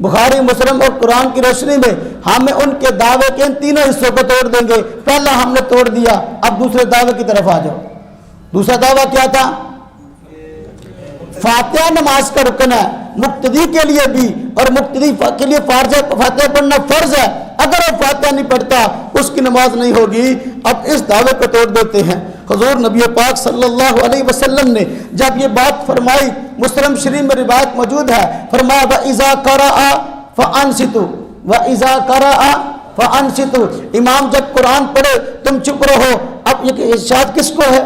بخاری مسلم اور قرآن کی روشنی میں ہمیں ان کے دعوے کے ان تینوں حصوں کو توڑ دیں گے۔ پہلا ہم نے توڑ دیا، اب دوسرے دعوے کی طرف آ جاؤ۔ دوسرا دعویٰ کیا تھا؟ فاتحہ نماز کا رکن ہے، مقتدی کے لیے بھی، اور مقتدی کے لیے فاتحہ پڑھنا فرض ہے۔ اگر وہ فاتحہ نہیں پڑھتا اس کی نماز نہیں ہوگی۔ اب اس دعوے کو توڑ دیتے ہیں۔ حضور نبی پاک صلی اللہ علیہ وسلم نے جب یہ بات فرمائی، مسلم شریف میں روایت موجود ہے، فرمایا وَإِذَا قَرَأَ فَأَنصِتُوا وَإِذَا قَرَأَ فَأَنصِتُوا، امام جب قرآن پڑھے تم چپ رہو۔ اب یہ ارشاد کس کو ہے؟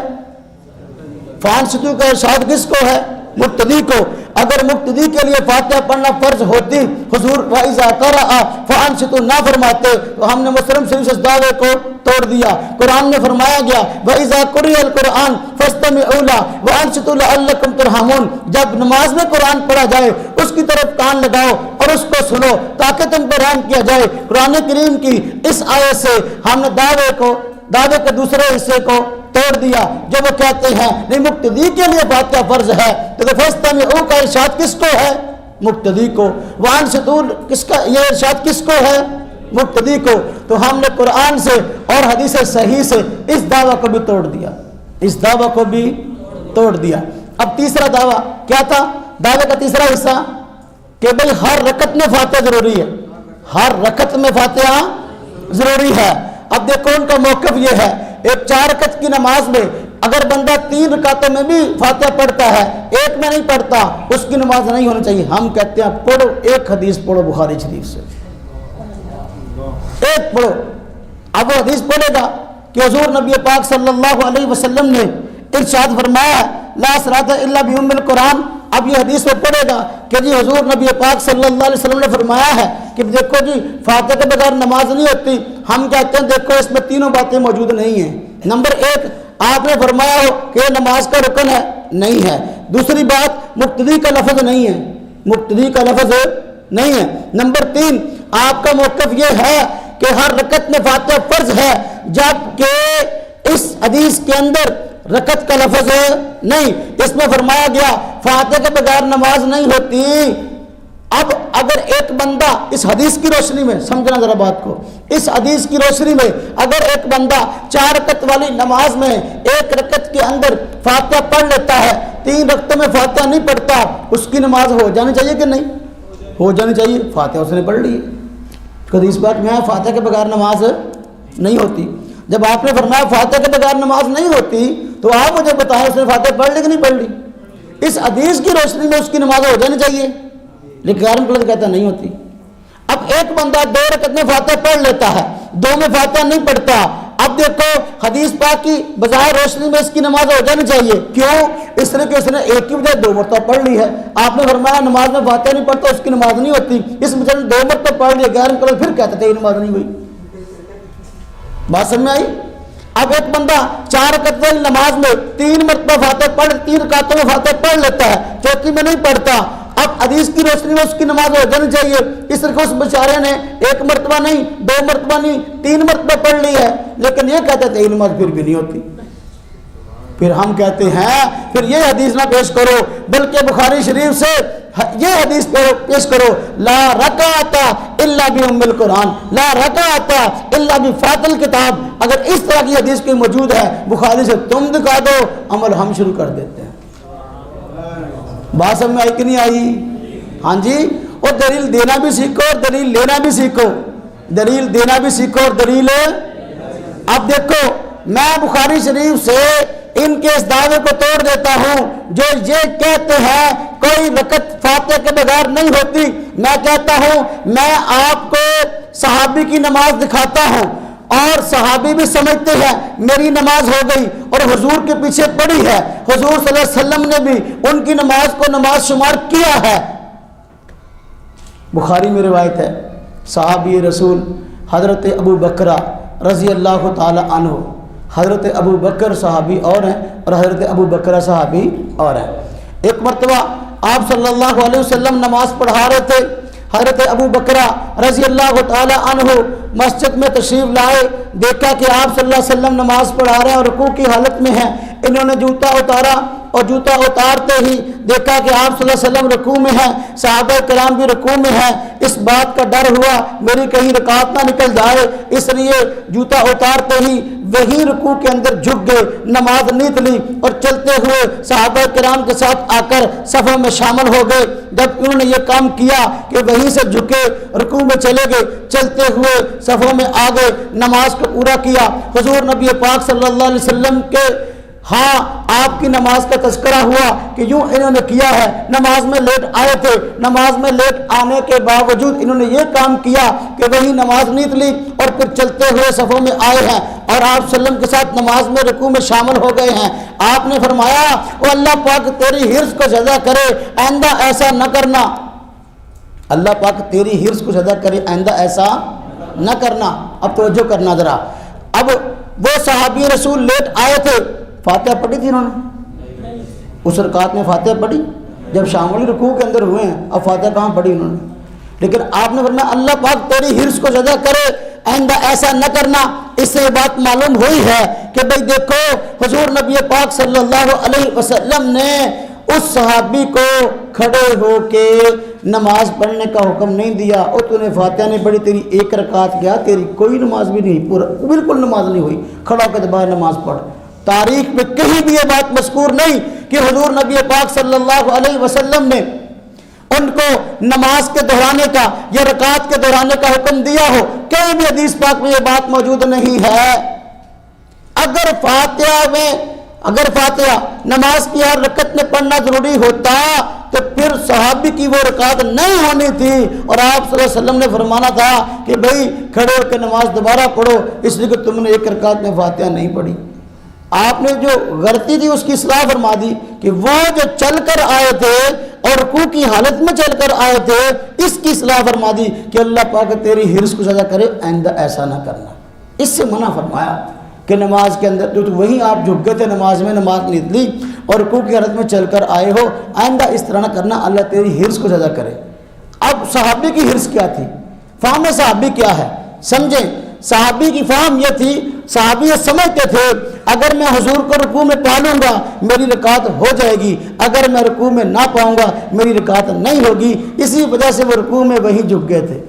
فَأَنصِتُوا کا ارشاد کس کو ہے؟ مقتدی کو۔ اگر مقتدی کے لیے فاتحہ پڑھنا فرض ہوتی، حضور وَإِذَا قَرَأَ فَأَنصِتُوا نہ فرماتے، تو ہم نے مسلم شریف سے اس دعوے کو توڑ دیا۔ قرآن میں فرمایا گیا وَإِذَا قُرِئَ الْقُرْآنُ فَاسْتَمِعُوا لَهُ وَأَنصِتُوا لَعَلَّكُمْ تُرْحَمُونَ، جب نماز میں قرآن پڑھا جائے اس کی طرف کان لگاؤ اور اس کو سنو تاکہ تم پر رحم کیا جائے۔ قرآن کریم کی اس آیت سے ہم نے دعوے کے دوسرے حصے کو توڑ دیا، جو وہ کہتے ہیں نہیں مقتدی کے لیے فاتحہ فرض ہے، تو فاستمعوا کا ارشاد کس کو ہے؟ مقتدی کو۔ وانصتوا کس کا یہ ارشاد کس کو ہے؟ مقتدی کو۔ تو ہم نے قرآن سے اور حدیث صحیح سے اس دعویٰ کو بھی توڑ دیا، اس دعویٰ کو بھی توڑ دیا۔ اب تیسرا دعویٰ کیا تھا؟ دعوے کا تیسرا حصہ کہ بھئی ہر رکعت میں فاتحہ ضروری ہے، ہر رکعت میں فاتحہ ضروری ہے۔ اب دیکھو ان کا موقف یہ ہے، ایک 4 رکعت کی نماز میں اگر بندہ 3 رکعتوں میں بھی فاتحہ پڑھتا ہے، ایک میں نہیں پڑھتا، اس کی نماز نہیں ہونی چاہیے۔ ہم کہتے ہیں پڑھو، ایک حدیث پڑھو بخاری شریف سے، ایک پڑھو۔ اب وہ حدیث پڑھے گا کہ حضور نبی پاک صلی اللہ علیہ وسلم نے ارشاد فرمایا لا صلاۃ الا بأم القرآن۔ اب یہ حدیث وہ پڑھے گا کہ جی حضور نبی پاک صلی اللہ علیہ وسلم نے فرمایا ہے کہ دیکھو جی فاتحہ کے بغیر نماز نہیں ہوتی۔ ہم کہتے ہیں دیکھو اس میں تینوں باتیں موجود نہیں ہیں۔ نمبر 1 آپ نے فرمایا ہو کہ یہ نماز کا رکن ہے، نہیں ہے۔ دوسری بات مقتدی کا لفظ نہیں ہے، مقتدی کا لفظ نہیں ہے۔ نمبر 3 آپ کا موقف یہ ہے کہ ہر رکعت میں فاتحہ فرض ہے، جبکہ اس حدیث کے اندر رکعت کا لفظ نہیں، اس میں فرمایا گیا فاتحہ کے بغیر نماز نہیں ہوتی۔ اب اگر ایک بندہ اس حدیث کی روشنی میں سمجھنا ذرا بات کو، اس حدیث کی روشنی میں اگر ایک بندہ 4 رکعت والی نماز میں 1 رکعت کے اندر فاتحہ پڑھ لیتا ہے، 3 رکعتوں میں فاتحہ نہیں پڑھتا، اس کی نماز ہو جانی چاہیے کہ نہیں؟ ہو جانی چاہیے۔ فاتحہ اس نے پڑھ لی، حدیث پاک میں فاتحہ کے بغیر نماز نہیں ہوتی۔ جب آپ نے فرمایا فاتحہ کے بغیر نماز نہیں ہوتی تو آپ مجھے بتائیں اس نے فاتحہ پڑھ لی کہ نہیں پڑھ لی؟ اس حدیث کی روشنی میں اس کی نماز ہو جانی چاہیے، لیکن غیر مقلد کہتا نہیں ہوتی۔ اب ایک بندہ 2 رکعت میں فاتحہ پڑھ لیتا ہے، 2 میں فاتحہ نہیں پڑھتا۔ اب دیکھو حدیث پاک کی بظاہر روشنی میں اس کی نماز ہو جانی چاہیے، کیوں؟ اس طرح کہ اس نے ایک کی بجائے 2 مرتبہ پڑھ لی ہے۔ آپ نے فرمایا نماز میں فاتحہ نہیں پڑھتا اس کی نماز نہیں ہوتی، اس بچے نے 2 مرتبہ پڑھ لیا، غیر مقلد پھر کہتے تھے نماز نہیں ہوئی۔ بات سمجھ میں آئی؟ اب ایک بندہ 4 رکعت والی نماز میں 3 مرتبہ فاتحہ پڑھ 3 رکعتوں میں فاتحہ پڑھ لیتا ہے، چوتھی میں نہیں پڑھتا۔ اب حدیث کی روشنی میں اس کی نماز ہو جانی چاہیے، اس طرح اس بیچارے نے 1 مرتبہ نہیں، 2 مرتبہ نہیں، 3 مرتبہ پڑھ لی ہے، لیکن یہ کہتے تھے یہ نماز پھر بھی نہیں ہوتی۔ پھر ہم کہتے ہیں پھر یہ حدیث نہ پیش کرو، بلکہ بخاری شریف سے یہ حدیث پیش کرو لا رکعت الا بأم القرآن، لا رکعت الا بفاتحہ الکتاب۔ اگر اس طرح کی حدیث کوئی موجود ہے بخاری سے تم دکھا دو، عمل ہم شروع کر دیتے ہیں۔ بات سمجھ میں آئی کہ نہیں آئی؟ ہاں جی، اور دلیل دینا بھی سیکھو اور دلیل لینا بھی سیکھو، دلیل دینا بھی سیکھو اور دلیل۔ اب دیکھو میں بخاری شریف سے ان کے اس دعوے کو توڑ دیتا ہوں جو یہ کہتے ہیں کوئی رکعت فاتحہ کے بغیر نہیں ہوتی۔ میں کہتا ہوں میں آپ کو صحابی کی نماز دکھاتا ہوں اور صحابی بھی سمجھتے ہیں میری نماز ہو گئی اور حضور کے پیچھے پڑی ہے، حضور صلی اللہ علیہ وسلم نے بھی ان کی نماز کو نماز شمار کیا ہے۔ بخاری میں روایت ہے صحابی رسول حضرت ابو بکر رضی اللہ تعالی عنہ، حضرت ابو بکر صحابی اور ہیں اور حضرت ابو بکر صحابی اور ہیں۔ ایک مرتبہ آپ صلی اللہ علیہ وسلم نماز پڑھا رہے تھے، حضرت ابو بکر رضی اللہ تعالی عنہ مسجد میں تشریف لائے، دیکھا کہ آپ صلی اللہ علیہ وسلم نماز پڑھا رہے ہیں اور رکوع کی حالت میں ہیں۔ انہوں نے جوتا اتارا اور جوتا اتارتے ہی دیکھا کہ آپ صلی اللہ علیہ وسلم رکوع میں ہیں، صحابہ کرام بھی رکوع میں ہیں۔ اس بات کا ڈر ہوا میری کہیں رکعت نہ نکل جائے، اس لیے جوتا اتارتے ہی وہی رکوع کے اندر جھک گئے، نماز نیت لی اور چلتے ہوئے صحابہ کرام کے ساتھ آ کر صفوں میں شامل ہو گئے۔ جب انہوں نے یہ کام کیا کہ وہیں سے جھکے، رکوع میں چلے گئے، چلتے ہوئے صفوں میں آ گئے، نماز کو پورا کیا۔ حضور نبی پاک صلی اللہ علیہ وسلم کے ہاں آپ کی نماز کا تذکرہ ہوا کہ یوں انہوں نے کیا ہے، نماز میں لیٹ آئے تھے، نماز میں لیٹ آنے کے باوجود انہوں نے یہ کام کیا کہ وہی نماز نیت لی اور پھر چلتے ہوئے صفوں میں آئے ہیں اور آپ وسلم کے ساتھ نماز میں رکوع میں شامل ہو گئے ہیں۔ آپ نے فرمایا وہ اللہ پاک تیری حرص کو زیادہ کرے، آئندہ ایسا نہ کرنا۔ اللہ پاک تیری حرص کو زیادہ کرے، آئندہ ایسا نہ کرنا۔ اب توجہ کرنا ذرا، اب وہ صحابی رسول لیٹ آئے تھے، فاتحہ پڑھی تھی انہوں نے؟ اس رکعت میں فاتحہ پڑھی؟ جب شامل رکوع کے اندر ہوئے ہیں اب فاتحہ کہاں پڑھی انہوں نے؟ لیکن آپ نے فرمایا اللہ پاک تیری حرص کو زیادہ کرے، آئندہ ایسا نہ کرنا۔ اس سے یہ بات معلوم ہوئی ہے کہ بھئی دیکھو حضور نبی پاک صلی اللہ علیہ وسلم نے اس صحابی کو کھڑے ہو کے نماز پڑھنے کا حکم نہیں دیا، اور تو نے فاتحہ نہیں پڑھی، تیری ایک رکعت گیا، تیری کوئی نماز بھی نہیں، پورا بالکل نماز نہیں ہوئی، کھڑا ہو کے دوبارہ نماز پڑھ۔ تاریخ میں کہیں بھی یہ بات مذکور نہیں کہ حضور نبی پاک صلی اللہ علیہ وسلم نے ان کو نماز کے دہرانے کا یا رکعت کے دہرانے کا حکم دیا ہو، کہیں بھی حدیث پاک میں یہ بات موجود نہیں ہے۔ اگر فاتحہ نماز کی ہر رکعت میں پڑھنا ضروری ہوتا تو پھر صحابی کی وہ رکعت نہیں ہونی تھی، اور آپ صلی اللہ علیہ وسلم نے فرمانا تھا کہ بھئی کھڑے ہو کے نماز دوبارہ پڑھو، اس لیے کہ تم نے ایک رکعت میں فاتحہ نہیں پڑھی۔ آپ نے جو غلطی تھی اس کی اصلاح فرما دی کہ وہ جو چل کر آئے تھے اور رکوع کی حالت میں چل کر آئے تھے، اس کی اصلاح فرما دی کہ اللہ پاک تیری حرص کو زیادہ کرے، آئندہ ایسا نہ کرنا۔ اس سے منع فرمایا کہ نماز کے اندر تو وہیں آپ جھک گئے تھے نماز میں، نماز نیت لی اور رکوع کی حالت میں چل کر آئے ہو، آئندہ اس طرح نہ کرنا، اللہ تیری حرص کو زیادہ کرے۔ اب صحابی کی حرص کیا تھی؟ فہم صحابی کیا ہے سمجھیں۔ صحابی کی فہم یہ تھی، صحابی یہ سمجھتے تھے اگر میں حضور کو رکوع میں پا لوں گا میری رکعت ہو جائے گی، اگر میں رکوع میں نہ پاؤں گا میری رکعت نہیں ہوگی، اسی وجہ سے وہ رکوع میں وہیں جھک گئے تھے۔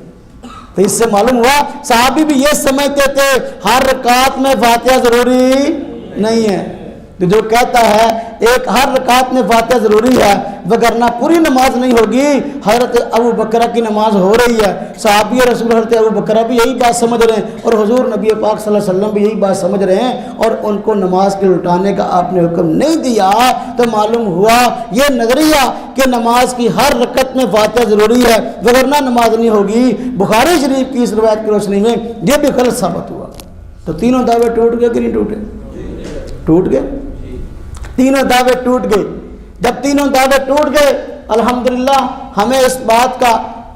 تو اس سے معلوم ہوا صحابی بھی یہ سمجھتے تھے ہر رکعت میں فاتحہ ضروری نہیں ہے۔ تو جو کہتا ہے ایک ہر رکعت میں فاتحہ ضروری ہے وگرنہ پوری نماز نہیں ہوگی، حضرت ابو بکرہ کی نماز ہو رہی ہے، صحابی رسول حضرت ابو بکرہ بھی یہی بات سمجھ رہے ہیں اور حضور نبی پاک صلی اللہ علیہ وسلم بھی یہی بات سمجھ رہے ہیں، اور ان کو نماز کے الٹانے کا آپ نے حکم نہیں دیا، تو معلوم ہوا یہ نظریہ کہ نماز کی ہر رکعت میں فاتحہ ضروری ہے وگرنہ نماز نہیں ہوگی، بخاری شریف کی اس روایت کی روشنی میں یہ بھی غلط ثابت ہوا۔ تو تینوں دعوے ٹوٹ گئے کہ نہیں ٹوٹے؟ ٹوٹ گئے، تینوں دعوے ٹوٹ گئے۔ جب تینوں دعوے ٹوٹ گئے الحمدللہ ہمیں اس بات کا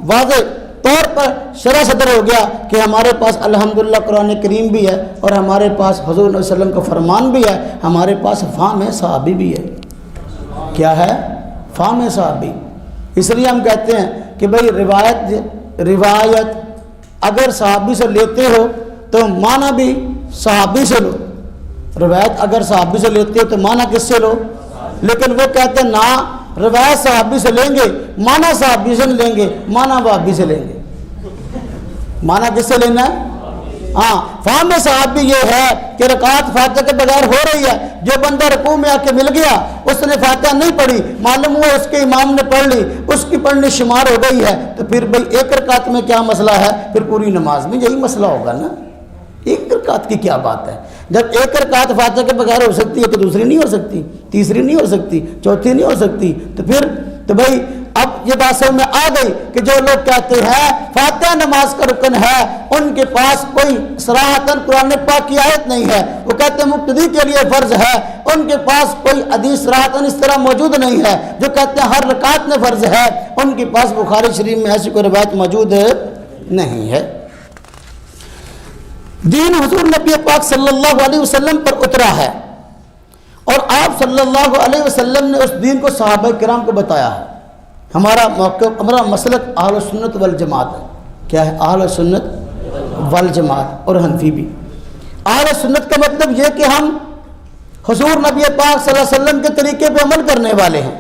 واضح طور پر شرح صدر ہو گیا کہ ہمارے پاس الحمدللہ قرآن کریم بھی ہے اور ہمارے پاس حضور صلی اللہ علیہ وسلم کا فرمان بھی ہے، ہمارے پاس فہم صحابی بھی ہے۔ کیا ہے؟ فہم صحابی۔ اس لیے ہم کہتے ہیں کہ بھئی روایت اگر صحابی سے لیتے ہو تو معنی بھی صحابی سے لو، روایت اگر صحابی سے لیتے ہو تو معنی کس سے لو؟ لیکن وہ کہتے ہیں نا روایت صحابی سے لیں گے، معنی صحابی سے لیں گے، معنی وہابی سے لیں گے۔ معنی کس سے لینا ہے؟ ہاں، فہم صحابی یہ ہے کہ رکعت فاتحہ کے بغیر ہو رہی ہے، جو بندہ رکوع میں آ کے مل گیا اس نے فاتحہ نہیں پڑھی، معلوم ہوا اس کے امام نے پڑھ لی، اس کی پڑھنی شمار ہو گئی ہے، تو پھر بھئی ایک رکعت میں کیا مسئلہ ہے؟ پھر پوری نماز میں یہی مسئلہ ہوگا نا۔ ایک رکعت کی کیا بات ہے؟ جب ایک رکعت فاتحہ کے بغیر ہو سکتی ہے تو دوسری نہیں ہو سکتی، تیسری نہیں ہو سکتی، چوتھی نہیں ہو سکتی، تو پھر تو بھائی اب یہ بات سمجھ میں آ گئی کہ جو لوگ کہتے ہیں فاتحہ نماز کا رکن ہے ان کے پاس کوئی صراحتاً قرآن پاک کی آیت نہیں ہے، وہ کہتے ہیں مقتدی کے لیے فرض ہے، ان کے پاس کوئی حدیث صراحتاً اس طرح موجود نہیں ہے، جو کہتے ہیں ہر رکعت میں فرض ہے ان کے پاس بخاری شریف میں ایسی کوئی روایت موجود نہیں ہے۔ دین حضور نبی پاک صلی اللہ علیہ وسلم پر اترا ہے اور آپ صلی اللہ علیہ وسلم نے اس دین کو صحابہ کرام کو بتایا ہے۔ ہمارا موقف، ہمارا مسلک اہل سنت والجماعت ہے۔ کیا ہے؟ اہل سنت والجماعت اور حنفی بھی۔ اہل سنت کا مطلب یہ کہ ہم حضور نبی پاک صلی اللہ علیہ وسلم کے طریقے پہ عمل کرنے والے ہیں،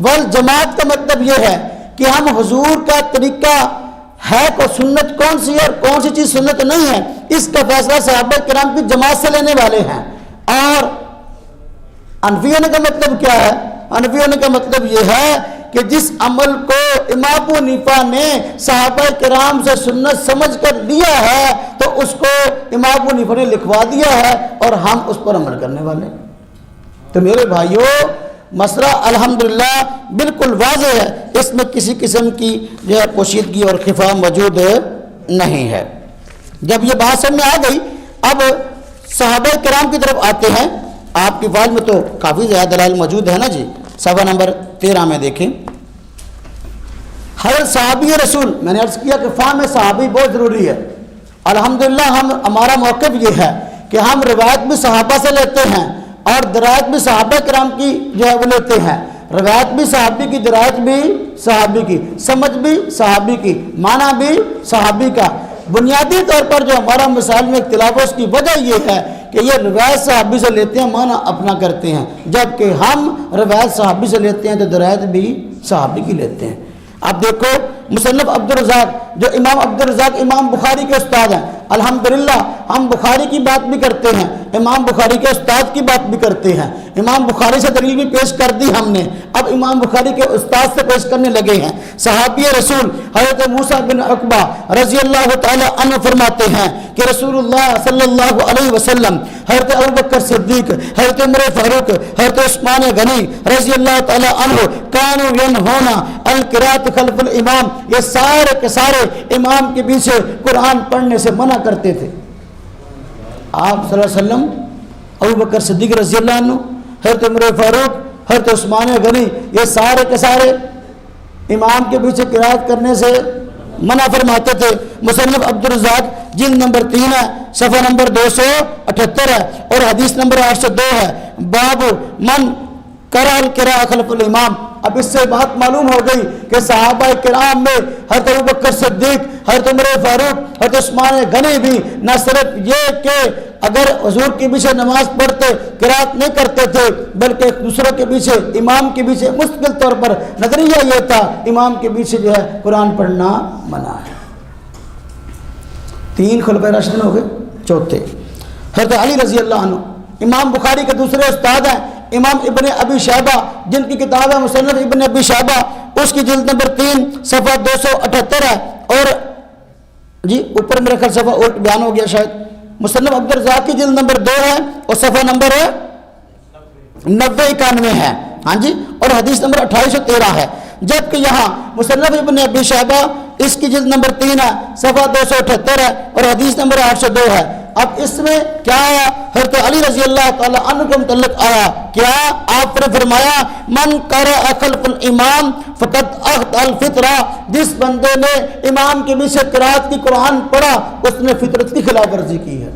والجماعت کا مطلب یہ ہے کہ ہم حضور کا طریقہ ہے کو سنت کون سی ہے اور کون سی چیز سنت نہیں ہے، اس کا فیصلہ صحابہ کرام کی جماعت سے لینے والے ہیں۔ اور حنفی ہونے کا مطلب کیا ہے؟ حنفی ہونے کا مطلب یہ ہے کہ جس عمل کو امام ابو حنیفہ نے صحابہ کرام سے سنت سمجھ کر لیا ہے تو اس کو امام ابو حنیفہ نے لکھوا دیا ہے اور ہم اس پر عمل کرنے والے ہیں۔ تو میرے بھائیوں، مسئلہ الحمدللہ بالکل واضح ہے، اس میں کسی قسم کی جو ہے پوشیدگی اور خفا موجود نہیں ہے۔ جب یہ بات سمجھ میں آ گئی، اب صحابہ کرام کی طرف آتے ہیں۔ آپ کی فائل میں تو کافی زیادہ دلائل موجود ہے نا جی، صفحہ نمبر 13 میں دیکھیں۔ حضرت صحابی رسول، میں نے عرض کیا کہ فہم صحابی بہت ضروری ہے۔ الحمدللہ ہمارا موقف یہ ہے کہ ہم روایت بھی صحابہ سے لیتے ہیں اور درایت بھی صحابہ کرام کی جو ہے وہ لیتے ہیں۔ روایت بھی صحابی کی، درایت بھی صحابی کی، سمجھ بھی صحابی کی، معنی بھی صحابی کا۔ بنیادی طور پر جو ہمارا مسائل میں اختلاف ہے اس کی وجہ یہ ہے کہ یہ روایت صحابی سے لیتے ہیں، معنی اپنا کرتے ہیں، جبکہ ہم روایت صحابی سے لیتے ہیں تو درایت بھی صحابی کی لیتے ہیں۔ اب دیکھو مصنف عبدالرزاق، جو امام عبدالرزاق امام بخاری کے استاد ہیں، الحمدللہ ہم بخاری کی بات بھی کرتے ہیں، امام بخاری کے استاد کی بات بھی کرتے ہیں، امام بخاری سے دلیل بھی پیش کر دی ہم نے، اب امام بخاری کے استاد سے پیش کرنے لگے ہیں۔ صحابی رسول حضرت موسیٰ بن عقبہ رضی اللہ تعالی عنہ فرماتے ہیں کہ رسول اللہ صلی اللہ علیہ وسلم، حضرت ابوبکر صدیق، حضرت عمر فاروق، حضرت عثمان غنی رضی اللہ تعالی عنہ کانوا ینہونا القراءۃ خلف الامام، یہ سارے کے سارے امام کے پیچھے قرآن پڑھنے سے منع کرتے تھے۔ آپ صلی اللہ علیہ وسلم، ابوبکر صدیق رضی اللہ عنہ، حضرت عمر فاروق، حضرت عثمان غنی، یہ سارے کے سارے امام کے پیچھے قرات کرنے سے منع فرماتے تھے۔ مصنف عبدالرزاق جلد نمبر 3 ہے، صفحہ نمبر 278 ہے اور حدیث نمبر 802 ہے۔ باب من قرأ القراءۃ خلف الامام۔ اب اس سے بات معلوم ہو گئی کہ صحابہ کرام میں حضرت ابوبکر صدیق، حضرت عمر فاروق، حضرت عثمان غنی بھی نہ صرف یہ کہ اگر حضور کے پیچھے نماز پڑھتے قرات نہیں کرتے تھے، بلکہ ایک دوسرے کے پیچھے، امام کے پیچھے مستقل طور پر نظریہ یہ تھا امام کے پیچھے جو ہے قرآن پڑھنا منع ہے۔ 3 خلفائے راشدین ہو گئے۔ چوتھے حضرت علی رضی اللہ عنہ، امام بخاری کے دوسرے استاد ہیں، امام ابن ابی شیبہ جن کی کتاب ہے مصنف ابن ابی شیبہ، اس کی جلد نمبر 3 صفحہ 278 ہے اور جی اوپر میرا خیال صفحہ الٹ بیان ہو گیا شاید۔ مصنف عبدالرزاق کی جلد نمبر 2 ہے اور صفحہ نمبر 9091 ہے، ہاں جی، اور حدیث نمبر 2813 ہے۔ جبکہ یہاں مصنف ابن ابی شیبہ اس کی جلد نمبر 3 ہے، صفحہ 278 ہے اور حدیث نمبر 802 ہے۔ اب اس میں کیا آیا؟ حضرت علی رضی اللہ تعالی عنہ کے متعلق آیا کیا؟ آپ نے فرمایا من قرأ خلف الامام فقد اخطأ الفطرہ، جس بندے نے امام کے پیچھے قرات کی قرآن پڑھا اس نے فطرت کی خلاف ورزی کی ہے۔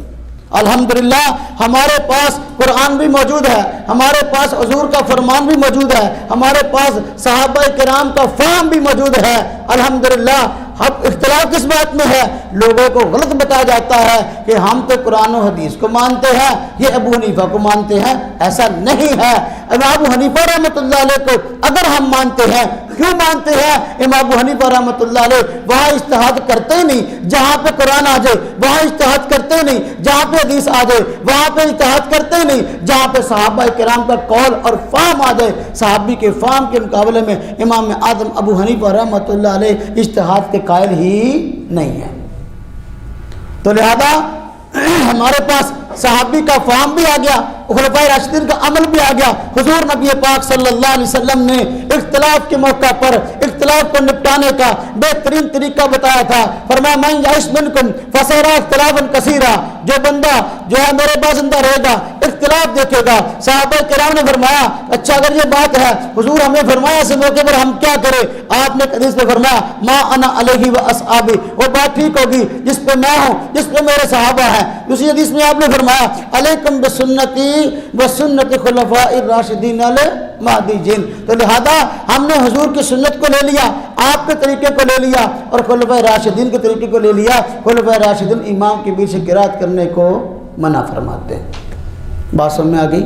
الحمدللہ ہمارے پاس قرآن بھی موجود ہے، ہمارے پاس حضور کا فرمان بھی موجود ہے، ہمارے پاس صحابہ کرام کا فہم بھی موجود ہے۔ الحمدللہ اب اختلاف کس بات میں ہے؟ لوگوں کو غلط بتایا جاتا ہے کہ ہم تو قرآن و حدیث کو مانتے ہیں، یہ ابو حنیفہ کو مانتے ہیں۔ ایسا نہیں ہے۔ امام ابو حنیفہ رحمۃ اللہ علیہ کو اگر ہم مانتے ہیں، کیوں مانتے ہیں؟ امام ابو حنیفہ رحمۃ اللہ علیہ وہاں اجتہاد کرتے ہی نہیں جہاں پہ قرآن آ جائے، وہاں اجتہاد کرتے ہی نہیں جہاں پہ حدیث آ جائے، وہاں پہ اجتہاد کرتے ہی نہیں جہاں پہ صحابہ کرام کا قول اور فہم آ جائے۔ صحابی کے فہم کے مقابلے میں امام اعظم ابو حنیفہ رحمۃ اللہ علیہ اجتہاد کے قائل ہی نہیں ہے۔ تو لہذا ہمارے پاس صحابی کا فہم بھی آ گیا، خلفائے راشدین کا عمل بھی آ گیا۔ حضور نبی پاک صلی اللہ علیہ وسلم نے اختلاف کے موقع پر اختلاف کو نپٹانے کا بہترین طریقہ بتایا تھا۔ فرمایا من یعش منکم فسیرا اختلافا کثیرا، جو بندہ جو ہے میرے پاس زندہ رہے گا اختلاف دیکھے گا۔ صحابہ کرام نے فرمایا اچھا اگر یہ بات ہے حضور ہمیں فرمایا اس موقع پر ہم کیا کریں؟ آپ نے حدیث میں فرمایا ما انا علیہ و اصحابی، وہ بات ٹھیک ہوگی جس پہ میں ہوں، جس پہ میرے صحابہ ہیں۔ دوسری حدیث میں آپ نے فرمایا علیکم بسنتی و سنت خلفاء الراشدین المہدیین۔ تو لہذا ہم نے حضور کی سنت کو لے لیا، آپ کے طریقے کو لے لیا اور خلفاء راشدین کے طریقے کو لے لیا۔ خلفاء راشدین امام کے پیچھے قرات کرنے کو منع فرماتے ہیں۔ بات سمجھ میں آ گئی؟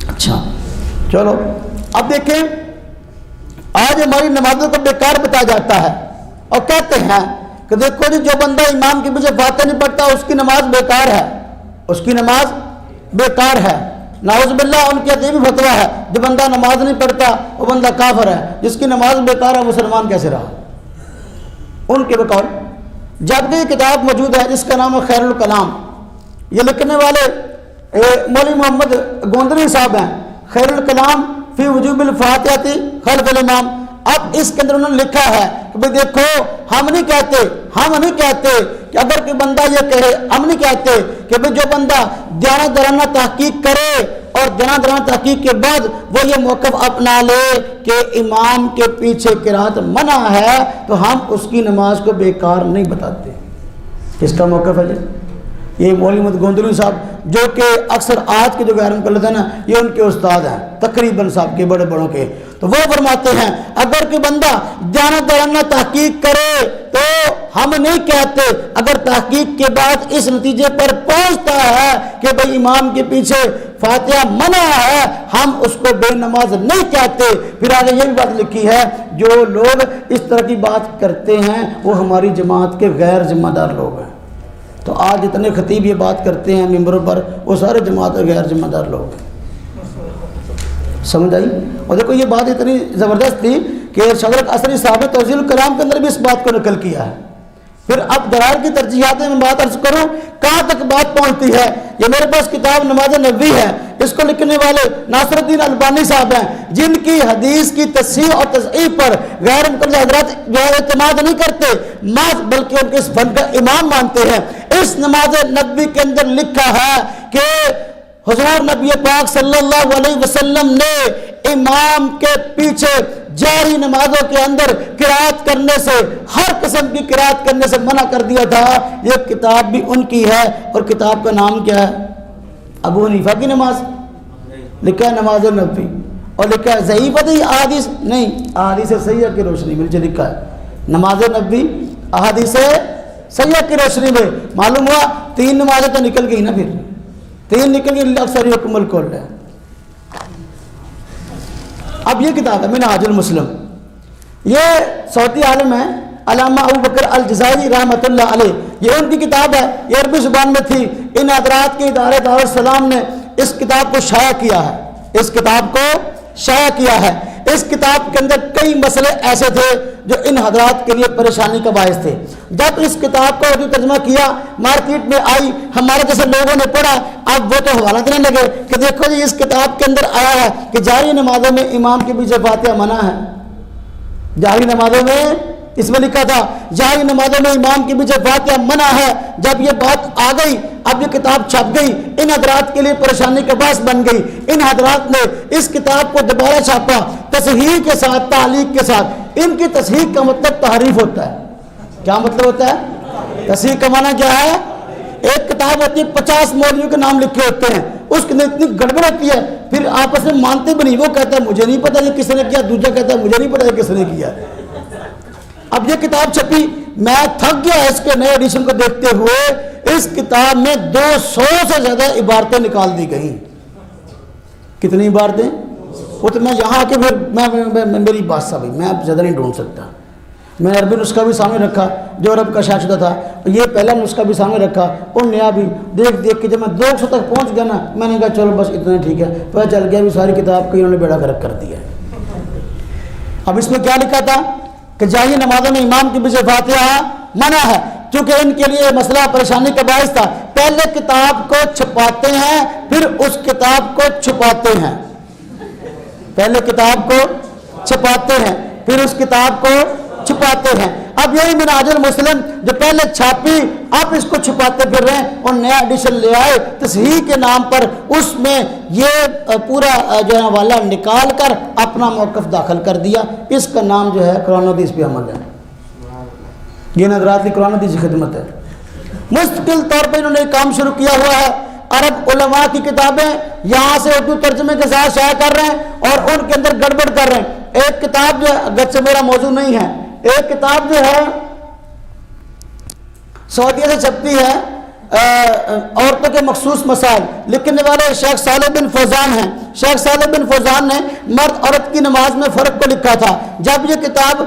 اچھا چلو اب دیکھیں، آج ہماری نمازوں کو بیکار بتایا جاتا ہے۔ اور کہتے ہیں کہ دیکھو جی جو بندہ امام کے پیچھے فاتحہ نہیں پڑھتا اس کی نماز بیکار ہے، اس کی نماز بیکار ہے۔ نعوذ باللہ ان کے عجیب فتویٰ ہے، جو بندہ نماز نہیں پڑھتا وہ بندہ کافر ہے، جس کی نماز بیکار ہے مسلمان کیسے رہا؟ ان کے بقول جبکہ یہ کتاب موجود ہے جس کا نام ہے خیر الکلام، یہ لکھنے والے مولوی محمد گوندری صاحب ہیں، خیر الکلام فی وجوب الفاتحہ خلف الامام۔ اب اس کے اندر انہوں نے لکھا ہے کہ بھئی دیکھو ہم نہیں کہتے کہ اگر کوئی بندہ یہ کہے، ہم نہیں کہتے کہ بھئی جو بندہ جانا درانا تحقیق کرے اور جانا درانا تحقیق کے بعد وہ یہ موقف اپنا لے کہ امام کے پیچھے قرات منع ہے تو ہم اس کی نماز کو بیکار نہیں بتاتے۔ کس کا موقف ہے جی؟ یہ مولوی محمد گوندری صاحب جو کہ اکثر آج کے جو غیر مقلد ہیں نا یہ ان کے استاد ہیں تقریباً صاحب کے بڑے بڑوں کے، تو وہ فرماتے ہیں اگر کوئی بندہ جانا درانا تحقیق کرے تو ہم نہیں کہتے، اگر تحقیق کے بعد اس نتیجے پر پہنچتا ہے کہ بھئی امام کے پیچھے فاتحہ منع ہے ہم اس کو بے نماز نہیں کہتے۔ پھر آگے یہ بھی بات لکھی ہے جو لوگ اس طرح کی بات کرتے ہیں وہ ہماری جماعت کے غیر ذمہ دار لوگ ہیں۔ تو آج جتنے خطیب یہ بات کرتے ہیں ممبروں پر وہ سارے جماعت کے غیر ذمہ دار لوگ ہیں، سمجھ آئی؟ اور دیکھو یہ بات اتنی زبردست تھی کہ شجرت عصری صاحب نے توضیح الکلام کے اندر بھی اس بات کو نقل کیا ہے۔ پھر اب دلائل کی ترجیحات میں بات عرض کروں کہاں تک بات پہنچتی ہے۔ یہ میرے پاس کتاب نماز نبوی ہے، اس کو لکھنے والے ناصر الدین البانی صاحب ہیں جن کی حدیث کی تصحیح اور تصحیح پر غیر مقلد حضرات جو ہے اعتماد نہیں کرتے بلکہ ان کے اس فن کا امام مانتے ہیں۔ اس نماز نبوی کے اندر لکھا ہے کہ حضور نبی پاک صلی اللہ علیہ وسلم نے امام کے پیچھے جاری نمازوں کے اندر قرات کرنے سے، ہر قسم کی قرات کرنے سے منع کر دیا تھا۔ یہ کتاب بھی ان کی ہے اور کتاب کا نام کیا ہے؟ ابو حنیفہ کی نماز، لکھا ہے نماز نبوی، اور لکھا ہے ضعیف احادیث نہیں، احادیث صحیحہ کی روشنی میں لکھا ہے نماز نبوی احادیث صحیحہ کی روشنی میں۔ معلوم ہوا 3 نمازیں تو نکل گئی نا، پھر 3 نکل گئی، اکثر حکم الکل ہے۔ اب یہ کتاب ہے منہاج المسلم، یہ سعودی عالم ہے علامہ ابو بکر الجزائری رحمۃ اللہ علیہ، یہ ان کی کتاب ہے، یہ عربی زبان میں تھی۔ ان حضرات کے ادارے دارالسلام نے اس کتاب کو شائع کیا ہے، اس کتاب کو شائع کیا ہے۔ اس کتاب کے اندر کئی مسئلے ایسے تھے جو ان حضرات کے لیے پریشانی کا باعث تھے۔ جب اس کتاب کو اردو ترجمہ کیا مارکیٹ میں آئی، ہمارے جیسے لوگوں نے پڑھا، اب وہ تو حوالہ دینے لگے کہ دیکھو جی اس کتاب کے اندر آیا ہے کہ جاری نمازوں میں امام کے پیچھے فاتحہ منع ہے۔ جاری نمازوں میں اس میں لکھا تھا جاری نمازوں میں امام کے پیچھے فاتحہ منع ہے۔ جب یہ بات آ گئی، اب یہ کتاب چھپ گئی، ان حضرات کے لیے پریشانی کا باعث بن گئی۔ ان حضرات نے اس کتاب کو دوبارہ چھاپا تصحیح کے ساتھ، تعلیق کے ساتھ۔ ان کی تصحیح کا مطلب تحریف ہوتا ہے۔ کیا مطلب ہوتا ہے؟ تصحیح کا معنی کیا ہے؟ ایک کتاب ہوتی ہے 50 مولویوں کے نام لکھے ہوتے ہیں، اس کے اندر اتنی گڑبڑ ہوتی ہے، پھر آپس میں مانتے بھی نہیں۔ وہ کہتا ہے مجھے نہیں پتا یہ کس نے کیا، دوسرا کہتا ہے مجھے نہیں پتا یہ کس نے کیا۔ اب یہ کتاب چھپی، میں تھک گیا اس کے نئے ایڈیشن کو دیکھتے ہوئے۔ اس کتاب میں 200 سے زیادہ عبارتیں نکال دی گئیں۔ کتنی عبارتیں؟ وہ تو میں یہاں آ کے پھر میری بات سب میں اب زیادہ نہیں ڈھونڈ سکتا۔ میں نے عربی نسخہ بھی سامنے رکھا جو عرب کا شائع شدہ تھا، یہ پہلا نسخہ بھی سامنے رکھا اور نیا بھی دیکھ کے جب میں 200 تک پہنچ گیا نا، میں نے کہا چلو بس اتنا ٹھیک ہے، پتہ چل گیا بھی ساری کتاب کو انہوں نے بیڑا گرک کر دیا ہے۔ اب اس میں کیا لکھا تھا کہ جاری نمازوں میں امام کے پیچھے فاتحہ منع ہے، کیونکہ ان کے لیے مسئلہ پریشانی کا باعث تھا۔ پہلے کتاب کو چھپاتے ہیں پھر اس کتاب کو چھپاتے ہیں، پہلے کتاب کو چھپاتے ہیں پھر اس کتاب کو چھپاتے ہیں۔ اب یہی منہاج المسلم جو پہلے چھاپی اب اس کو چھپاتے پھر رہے ہیں اور نیا ایڈیشن لے آئے تصحیح کے نام پر، اس میں یہ پورا جو ہے حوالہ نکال کر اپنا موقف داخل کر دیا۔ اس کا نام جو ہے قرآن و حدیث پہ عمل ہے۔ یہ حضرات کی قرآن و حدیث کی خدمت ہے۔ مستقل طور پہ انہوں نے کام شروع کیا ہوا ہے۔ عرب علماء کی کتابیں یہاں سے اردو ترجمے کے ساتھ شائع کر رہے ہیں اور ان کے اندر گڑبڑ کر رہے ہیں۔ ایک کتاب جو اگرچہ میرا موضوع نہیں ہے، ایک کتاب جو ہے سعودیہ سے چھپتی ہے عورتوں کے مخصوص مسائل لکھنے والے شیخ صالح بن فوزان ہیں۔ شیخ صالح بن فوزان نے مرد عورت کی نماز میں فرق کو لکھا تھا۔ جب یہ کتاب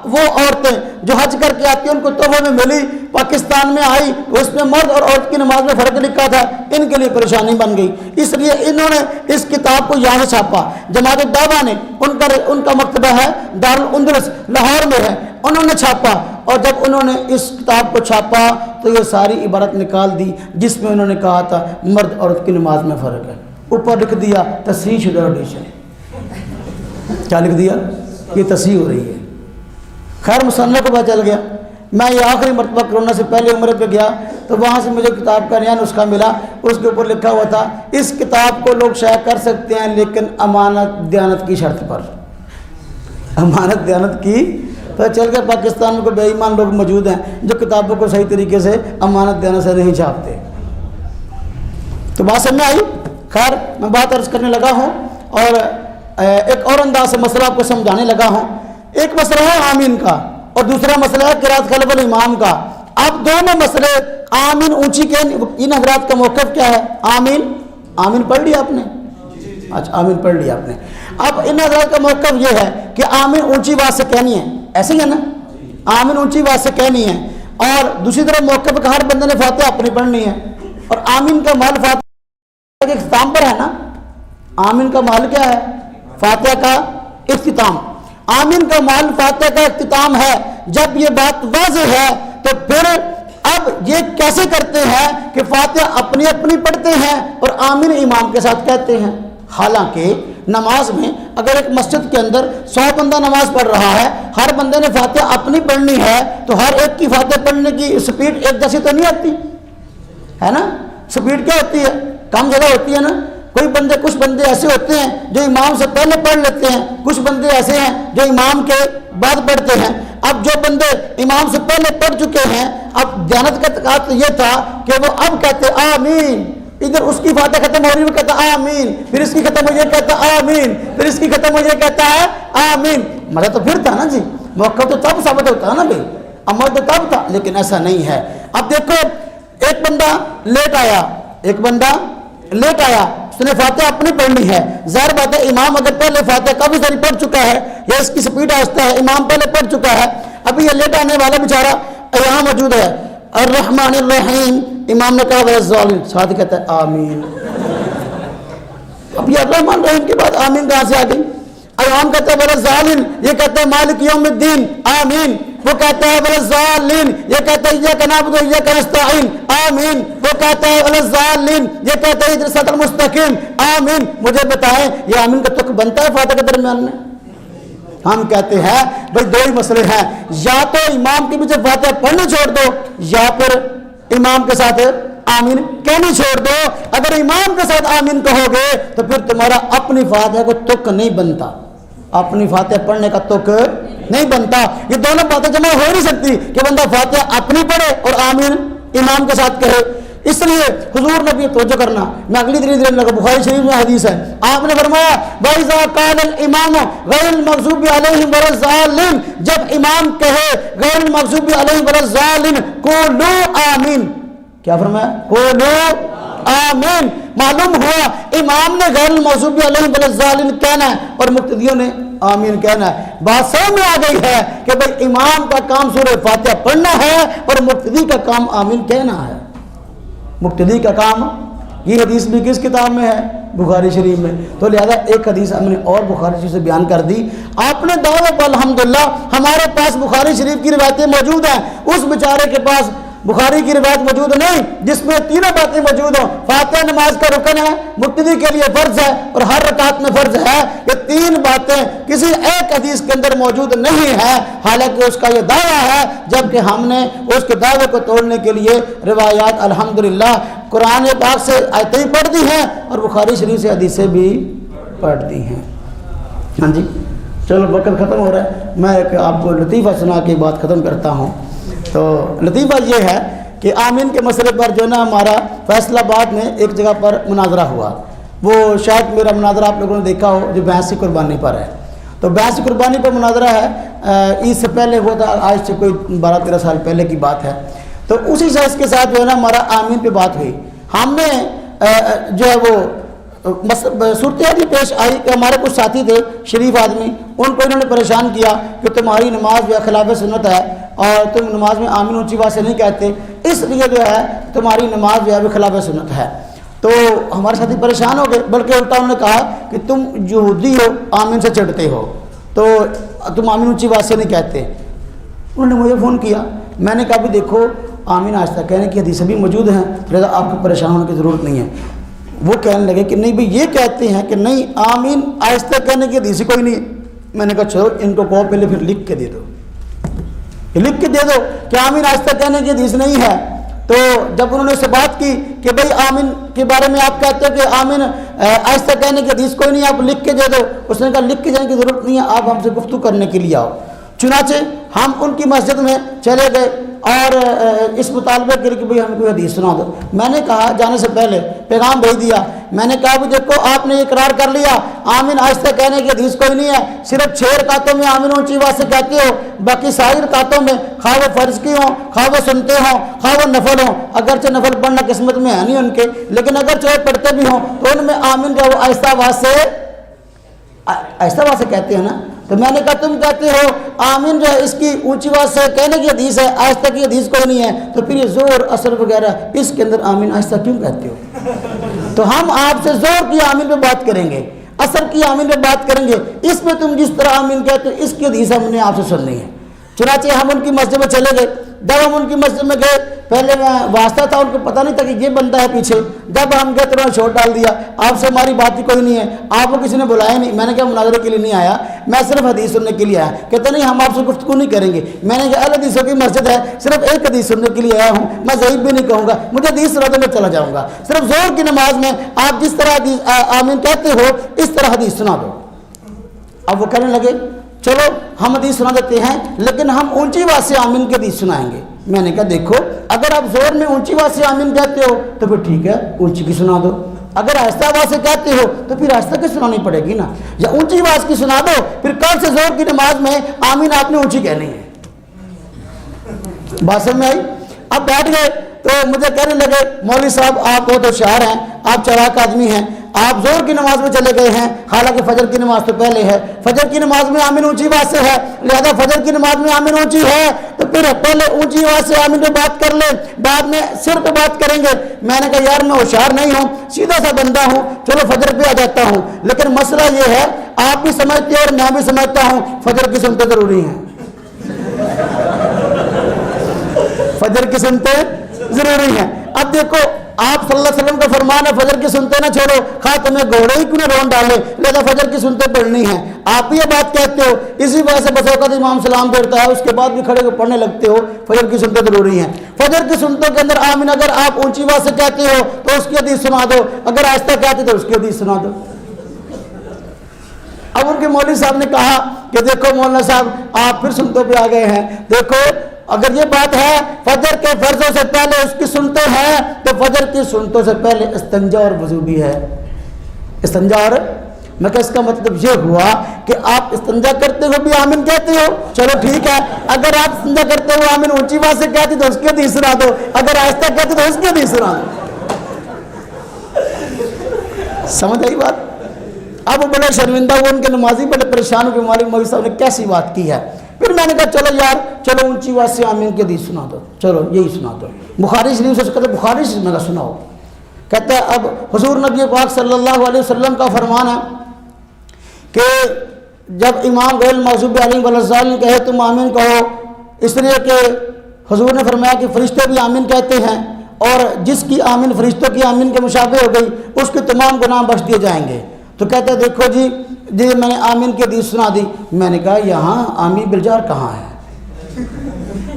وہ عورتیں جو حج کر کے آتی ہیں ان کو تحفے میں ملی، پاکستان میں آئی، اس میں مرد اور عورت کی نماز میں فرق لکھا تھا، ان کے لیے پریشانی بن گئی، اس لیے انہوں نے اس کتاب کو یہاں سے چھاپا۔ جماعت الدعوہ نے ان کا مکتبہ ہے دارالاندلس لاہور میں ہے، انہوں نے چھاپا، اور جب انہوں نے اس کتاب کو چھاپا تو یہ ساری عبارت نکال دی جس میں انہوں نے کہا تھا مرد عورت کی نماز میں فرق ہے، اوپر لکھ دیا تصحیح شدہ ایڈیشن۔ کیا لکھ دیا؟ یہ تصحیح ہو رہی ہے۔ خیر مصنف کو پتہ چل گیا۔ میں یہ آخری مرتبہ کرونا سے پہلے عمرے پہ گیا تو وہاں سے مجھے کتاب کا نیا نسخہ ملا، اس کے اوپر لکھا ہوا تھا اس کتاب کو لوگ شائع کر سکتے ہیں لیکن امانت دیانت کی شرط پر۔ امانت دیانت کی پتہ چل گیا پاکستان میں کوئی بے ایمان لوگ موجود ہیں جو کتابوں کو صحیح طریقے سے امانت دیانت سے نہیں چھاپتے۔ تو بات سمجھ میں آئی؟ خیر میں بات عرض کرنے لگا ہوں اور ایک اور انداز سے مسئلہ آپ کو سمجھانے لگا ہوں۔ ایک مسئلہ ہے آمین کا اور دوسرا مسئلہ ہے قرات خلف الامام کا۔ اب دونوں مسئلے آمین اونچی کے ان حضرات کا موقف کیا ہے؟ آمین پڑھ لیا آپ نے؟ اچھا آمین پڑھ لیا آپ نے۔ اب ان حضرات کا موقف یہ ہے کہ آمین اونچی بات سے کہنی ہے، ایسے ہی ہے نا؟ آمین اونچی بات سے کہنی ہے، اور دوسری طرف موقف کا ہر بندے نے فاتحہ اپنی پڑھنی ہے، اور آمین کا محل فاتحہ کے اختتام پر ہے نا؟ آمین کا محل کیا ہے؟ فاتحہ کا اختتام۔ آمین کا محل فاتحہ کا اختتام ہے۔ جب یہ بات واضح ہے تو پھر اب یہ کیسے کرتے ہیں کہ فاتحہ اپنی اپنی پڑھتے ہیں اور آمین امام کے ساتھ کہتے ہیں؟ حالانکہ نماز میں اگر ایک مسجد کے اندر 100 بندہ نماز پڑھ رہا ہے، ہر بندے نے فاتحہ اپنی پڑھنی ہے، تو ہر ایک کی فاتحہ پڑھنے کی سپیڈ ایک جیسی تو نہیں آتی ہے نا؟ سپیڈ کیا ہوتی ہے؟ کم جگہ ہوتی ہے نا؟ کچھ بندے ایسے ہوتے ہیں جو امام سے پہلے پڑھ لیتے ہیں، کچھ بندے ایسے ہیں جو امام کے بعد پڑھتے ہیں۔ اب جو بندے امام سے پہلے پڑھ چکے ہیں، اب دیانت کا تقاضا یہ تھا کہ وہ اب کہتے آمین، ادھر اس کی فاتحہ ختم ہو رہی ہے وہ کہتا آمین، پھر اس کی ختم ہو یہ کہتا آمین، پھر اس کی ختم ہو یہ کہتا ہے آمین۔ مزہ تو پھر تھا نا جی، موقع تو تب ثابت ہوتا ہے نا بھائی، عمل تو تب تھا، لیکن ایسا نہیں ہے۔ اب دیکھو ایک بندہ لیٹ آیا، اس نے فاتحہ اپنی پڑھنی ہے، ظاہر بات ہے امام اگر پہلے فاتحہ کافی ساری پڑھ چکا ہے یا اس کی سپیڈ آہستہ ہے، امام پہلے پڑھ چکا ہے، ابھی یہ لیٹ آنے والا بیچارہ یہاں موجود ہے، الرحمن الرحیم، امام نے کہا والظالمین، ساتھ کہتا ہے آمین۔ اب یہ الرحمن الرحیم کے بعد آمین کہاں سے آ گئی؟ امام کہتا ہے والظالمین، یہ کہتا ہے مالک یوم الدین، آمین۔ وہ کہتا ہے والظالمین، یہ کہتا ہے ایاک نعبد و ایاک نستعین، آمین۔ وہ کہتا ہے والظالمین، یہ کہتا ہے اہدنا الصراط المستقیم، آمین۔ مجھے بتائیں یہ آمین کا تک بنتا ہے فاتحہ کے درمیان میں؟ ہم کہتے ہیں بھائی دو ہی مسئلے ہیں، یا تو امام کے پیچھے فاتحہ پڑھنا چھوڑ دو یا پھر امام کے ساتھ آمین کہنی چھوڑ دو۔ اگر امام کے ساتھ آمین کہو گے تو پھر تمہارا اپنی فاتحہ کو تک نہیں بنتا، اپنی فاتحہ پڑھنے کا تک نہیں بنتا۔ یہ دونوں باتیں جمع ہو نہیں سکتی کہ بندہ فاتحہ اپنی پڑھے اور آمین امام کے ساتھ کہے۔ اس لیے حضور نے بھی توجہ کرنا، میں اگلی دن لگا بخاری شریف میں حدیث ہے، آپ نے فرمایا وَإِذَا قَالَ الْإِمَامُ غَيْرِ الْمَغْضُوبِ عَلَيْهِمْ وَلَا الضَّالِّينَ، جب امام کہے غیر المغضوب علیہم ولا الضالین قولوا آمین، کیا فرمایا؟ قولوا آمین۔ معلوم ہوا امام نے غیر المغضوب علیہم ولا الضالین کہنا ہے اور مقتدیوں نے آمین کہنا ہے۔ بات سمجھ میں آ گئی ہے کہ بھئی امام کا کام سورہ فاتحہ پڑھنا ہے اور مقتدی کا کام آمین کہنا ہے۔ مقتدی کا کام، یہ حدیث بھی کس کتاب میں ہے؟ بخاری شریف میں۔ تو لہذا ایک حدیث ہم نے اور بخاری شریف سے بیان کر دی۔ آپ نے دعویٰ پر الحمدللہ ہمارے پاس بخاری شریف کی روایتیں موجود ہیں، اس بیچارے کے پاس بخاری کی روایت موجود نہیں جس میں تینوں باتیں موجود ہوں۔ فاتحہ نماز کا رکن ہے، مقتدی کے لیے فرض ہے اور ہر رکعت میں فرض ہے۔ یہ تین باتیں کسی ایک حدیث کے اندر موجود نہیں ہے، حالانکہ اس کا یہ دعویٰ ہے، جبکہ ہم نے اس کے دعوے کو توڑنے کے لیے روایات الحمدللہ قرآن پاک سے آیتیں پڑھ دی ہیں اور بخاری شریف سے حدیثیں بھی پڑھ دی ہیں۔ ہاں جی چلو وقت ختم ہو رہا ہے، میں ایک آپ کو لطیفہ سنا کے بات ختم کرتا ہوں۔ تو لطیفہ یہ ہے کہ آمین کے مسئلے پر جو نا ہمارا فیصلہ آباد میں ایک جگہ پر مناظرہ ہوا، وہ شاید میرا مناظرہ آپ لوگوں نے دیکھا ہو جو بھینس کی قربانی پر ہے۔ تو بھینس کی قربانی پر مناظرہ ہے، عید سے پہلے ہوا تھا، آج سے کوئی 12-13 سال پہلے کی بات ہے۔ تو اسی شخص کے ساتھ جو ہے نا ہمارا آمین پہ بات ہوئی. ہم نے جو ہے وہ صورتحال یہ پیش آئی کہ ہمارے کچھ ساتھی تھے شریف آدمی، ان کو انہوں نے پریشان کیا کہ تمہاری نماز جو ہے خلاف سنت ہے اور تم نماز میں آمین اونچی آواز سے نہیں کہتے، اس لیے جو ہے تمہاری نماز جو ہے وہ خلاف سنت ہے. تو ہمارے ساتھی پریشان ہو گئے، بلکہ الٹا انہوں نے کہا کہ تم یہودی ہو، آمین سے چڑھتے ہو، تو تم آمین اونچی آواز سے نہیں کہتے. انہوں نے مجھے فون کیا، میں نے کہا بھی دیکھو آمین آہستہ کہنے کی حدیثیں بھی موجود ہیں، لہٰذا آپ کو پریشان ہونے کی ضرورت نہیں ہے. وہ کہنے لگے کہ نہیں بھئی یہ کہتے ہیں کہ نہیں آمین آہستہ کہنے کی حدیث کوئی نہیں. میں نے کہا چلو ان کو کہو پہلے پھر لکھ کے دے دو، لکھ کے دے دو کہ آمین آہستہ کہنے کی حدیث نہیں ہے. تو جب انہوں نے اس سے بات کی کہ بھئی آمین کے بارے میں آپ کہتے ہو کہ آمین آہستہ کہنے کی حدیث کوئی نہیں، آپ لکھ کے دے دو. اس نے کہا لکھ کے جانے کی ضرورت نہیں ہے، آپ ہم سے گفتگو کرنے کے لیے آؤ. چنانچہ ہم ان کی مسجد میں چلے گئے اور اس مطالبے کے لیے کہ بھئی ہمیں کوئی حدیث سنا دو. میں نے کہا جانے سے پہلے پیغام بھیج دیا، میں نے کہا بھی دیکھو آپ نے یہ اقرار کر لیا آمین آہستہ کہنے کی حدیث کوئی نہیں ہے، صرف 6 رکعتوں میں آمین اونچی آواز سے کہتے ہو، باقی ساری رکعتوں میں خواہ وہ فرض کی ہوں، خواہ وہ سنتے ہوں، خواہ وہ نفل ہوں، اگرچہ نفل پڑھنا قسمت میں ہے نہیں ان کے، لیکن اگرچہ وہ پڑھتے بھی ہوں تو ان میں آمین جو وہ آہستہ آواز سے کہتے ہیں نا. تو میں نے کہا تم کہتے ہو آمین جو ہے اس کی اونچی آواز سے کہنے کی حدیث ہے، آہستہ کی حدیث کوئی نہیں ہے، تو پھر یہ زور اثر وغیرہ اس کے اندر آمین آہستہ کیوں کہتے ہو؟ تو ہم آپ سے زور کی آمین پہ بات کریں گے، اثر کی آمین پہ بات کریں گے، اس میں تم جس طرح آمین کہتے ہو اس کی حدیث ہم نے آپ سے سننی ہے. چنانچہ ہم ان کی مسجد میں چلے گئے. جب ہم ان کی مسجد میں گئے پہلے میں واسطہ تھا، ان کو پتہ نہیں تھا کہ یہ بندہ ہے پیچھے. جب ہم گئے تو انہوں نے چھوڑ ڈال دیا، آپ سے ہماری بات ہی کوئی نہیں ہے، آپ کو کسی نے بلایا نہیں. میں نے کہا مناظرے کے لیے نہیں آیا، میں صرف حدیث سننے کے لیے آیا. کہتے نہیں ہم آپ سے گفتگو نہیں کریں گے. میں نے کہا اہل حدیثوں کی مسجد ہے، صرف ایک حدیث سننے کے لیے آیا ہوں، میں ضعیف بھی نہیں کہوں گا، مجھے حدیث سنا دو میں چلا جاؤں گا. صرف زور کی نماز میں آپ جس طرح آمین کہتے ہو اس طرح حدیث سنا دو. اب وہ کہنے لگے چلو ہم حدیث سنا دیتے ہیں لیکن ہم اونچی آواز سے آمین کی حدیث سنائیں گے. میں نے کہا دیکھو اگر آپ زور میں اونچی آواز سے آمین کہتے ہو تو پھر ٹھیک ہے اونچی کی سنا دو، اگر آہستہ آواز سے کہتے ہو تو پھر آہستہ کی سنانی پڑے گی نا، یا اونچی آواز کی سنا دو. پھر کل سے زور کی نماز میں آمین آپ نے اونچی کہنی ہے. بات سمجھ میں آئی؟ اب بیٹھ گئے تو مجھے کہنے لگے مولوی صاحب آپ بہت ہوشیار ہیں، آپ چالاک آدمی ہیں، آپ زور کی نماز میں چلے گئے ہیں، حالانکہ فجر کی نماز تو پہلے ہے، فجر کی نماز میں آمین اونچی آواز سے ہے، لہذا فجر کی نماز میں آمین اونچی ہے تو پھر پہلے اونچی آواز سے آمین پہ بات کر لیں، بعد میں سر پہ بات کریں گے. میں نے کہا یار میں ہوشیار نہیں ہوں، سیدھا سا بندہ ہوں، چلو فجر پہ آ جاتا ہوں، لیکن مسئلہ یہ ہے آپ بھی سمجھتے ہیں اور میں بھی سمجھتا ہوں فجر کی سنتیں ضروری ہیں. فجر کی سنتیں ضروری ہیں. اب دیکھو آپ صلی اللہ علیہ وسلم کا فرمان ہے فجر کی سنتے نہ چھوڑو، خواہ تمہیں گھوڑے ہی کیوں نہ رون ڈالے، لہذا فجر کی سنتے پڑھنی ہیں. آپ بھی یہ بات کہتے ہو، اسی وجہ سے بس اوقات امام سلام پھیرتا ہے اس کے بعد بھی کھڑے ہو پڑھنے لگتے ہو. فجر کی سنتے ضروری ہیں. فجر کی سنتوں کے اندر آمین اگر آپ اونچی آواز سے کہتے ہو تو اس کی حدیث سنا دو، اگر آہستہ کہتے تو اس کی حدیث سنا دو. اب ان کے مولوی صاحب نے کہا کہ دیکھو مولانا صاحب آپ پھر سنتوں پہ آ گئے ہیں. دیکھو اگر یہ بات ہے فجر کے فرضوں سے پہلے اس کی سنتے ہیں تو فجر کی سنتوں سے پہلے استنجا اور وضو بھی ہے. استنجا اور میں کہ اس کا مطلب یہ ہوا کہ آپ استنجا کرتے ہو بھی آمین کہتے ہو، چلو ٹھیک ہے، اگر آپ استنجا کرتے ہو آمین اونچی آواز سے کہتے تو اس کی حدیث سنا دو، اگر آہستہ کہتے تو اس کی حدیث سنا دو. سمجھ آئی بات؟ اب وہ بڑے شرمندہ ہوئے، ان کے نمازی بڑے پریشان ہوئے، مولوی مولوی صاحب نے کیسی بات کی ہے. پھر میں نے کہا چلو یار چلو اونچی آواز سے آمین کی حدیث سنا دو، چلو یہی سنا دو. بخاری شریف سے کہتے بخاری شریف میں سناؤ. کہتا ہے اب حضور نبی پاک صلی اللہ علیہ وسلم کا فرمان ہے کہ جب امام غیر المغضوب علیہم ولا کہے تم آمین کہو، اس لیے کہ حضور نے فرمایا کہ فرشتے بھی آمین کہتے ہیں اور جس کی آمین فرشتوں کی آمین کے مشابہ ہو گئی اس کے تمام گناہ بخش دیے جائیں گے. تو کہتا ہے دیکھو جی میں نے آمین کی حدیث سنا دی. میں نے کہا یہاں آمین بالجار کہاں ہے؟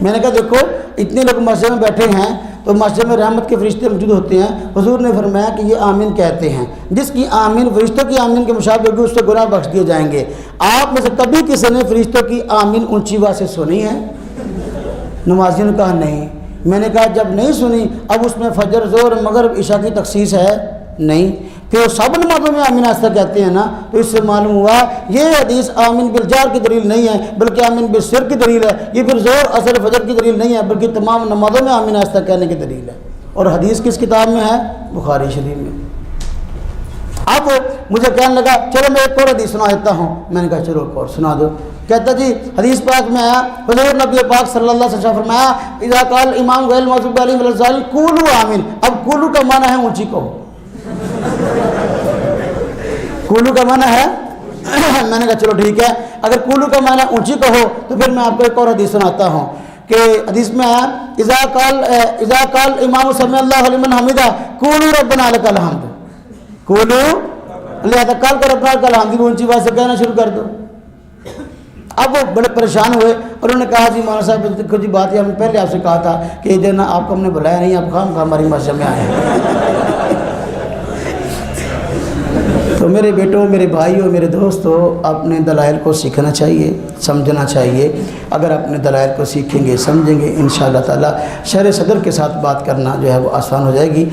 میں نے کہا دیکھو اتنے لوگ مسجد میں بیٹھے ہیں تو مسجد میں رحمت کے فرشتے موجود ہوتے ہیں، حضور نے فرمایا کہ یہ آمین کہتے ہیں، جس کی آمین فرشتوں کی آمین کے مشابہ ہوگی اس سے گناہ بخش دیے جائیں گے. آپ میں سے کبھی کسی نے فرشتوں کی آمین اونچی آواز سے سنی ہے؟ نمازیوں نے کہا نہیں. میں نے کہا جب نہیں سنی اب اس میں فجر ظہر مغرب عشاء کی تخصیص ہے؟ نہیں. کہ وہ سب نمازوں میں آمین آہستہ کہتے ہیں نا، تو اس سے معلوم ہوا یہ حدیث آمین بالجار کی دلیل نہیں ہے بلکہ آمین بالسر کی دلیل ہے، یہ پھر زور اثر فجر کی دلیل نہیں ہے بلکہ تمام نمازوں میں آمین آہستہ کہنے کی دلیل ہے۔ اور حدیث کس کتاب میں ہے؟ بخاری شریف میں۔ اب مجھے کہنے لگا چلو میں ایک اور حدیث سنا دیتا ہوں، میں نے کہا چلو ایک اور سنا دو۔ کہتا جی حدیث پاک میں آیا حضور نبی پاک صلی اللہ علیہ وسلم فرمایا اذا قال امام غیر المغضوب علیہم ولا الضالین قولوا آمین۔ اب قولوا کا معنی ہے اونچی کہو، قولوا کا معنی ہے میں نے کہا چلو ٹھیک ہے، اگر قولوا کا معنی اونچی کہو تو پھر میں آپ کو ایک اور حدیث سناتا ہوں کہ حدیث میں آیا اذا قال امام سمع اللہ لمن حمدہ قولوا ربنا لک الحمد، قولوا لہذا کال کر ربنا لک الحمد اونچی بات سے کہنا شروع کر دو۔ اب وہ بڑے پریشان ہوئے اور انہوں نے کہا جی مولانا صاحب دیکھو جی بات یہ ہم نے پہلے آپ سے کہا تھا کہ جو نا آپ کو ہم نے بلایا نہیں، آپ خام ہماری مسجد میں آئے ہیں۔ تو میرے بیٹوں، میرے بھائیوں، میرے دوستوں، اپنے دلائل کو سیکھنا چاہیے، سمجھنا چاہیے۔ اگر اپنے دلائل کو سیکھیں گے، سمجھیں گے، انشاءاللہ تعالی شرح صدر کے ساتھ بات کرنا جو ہے وہ آسان ہو جائے گی۔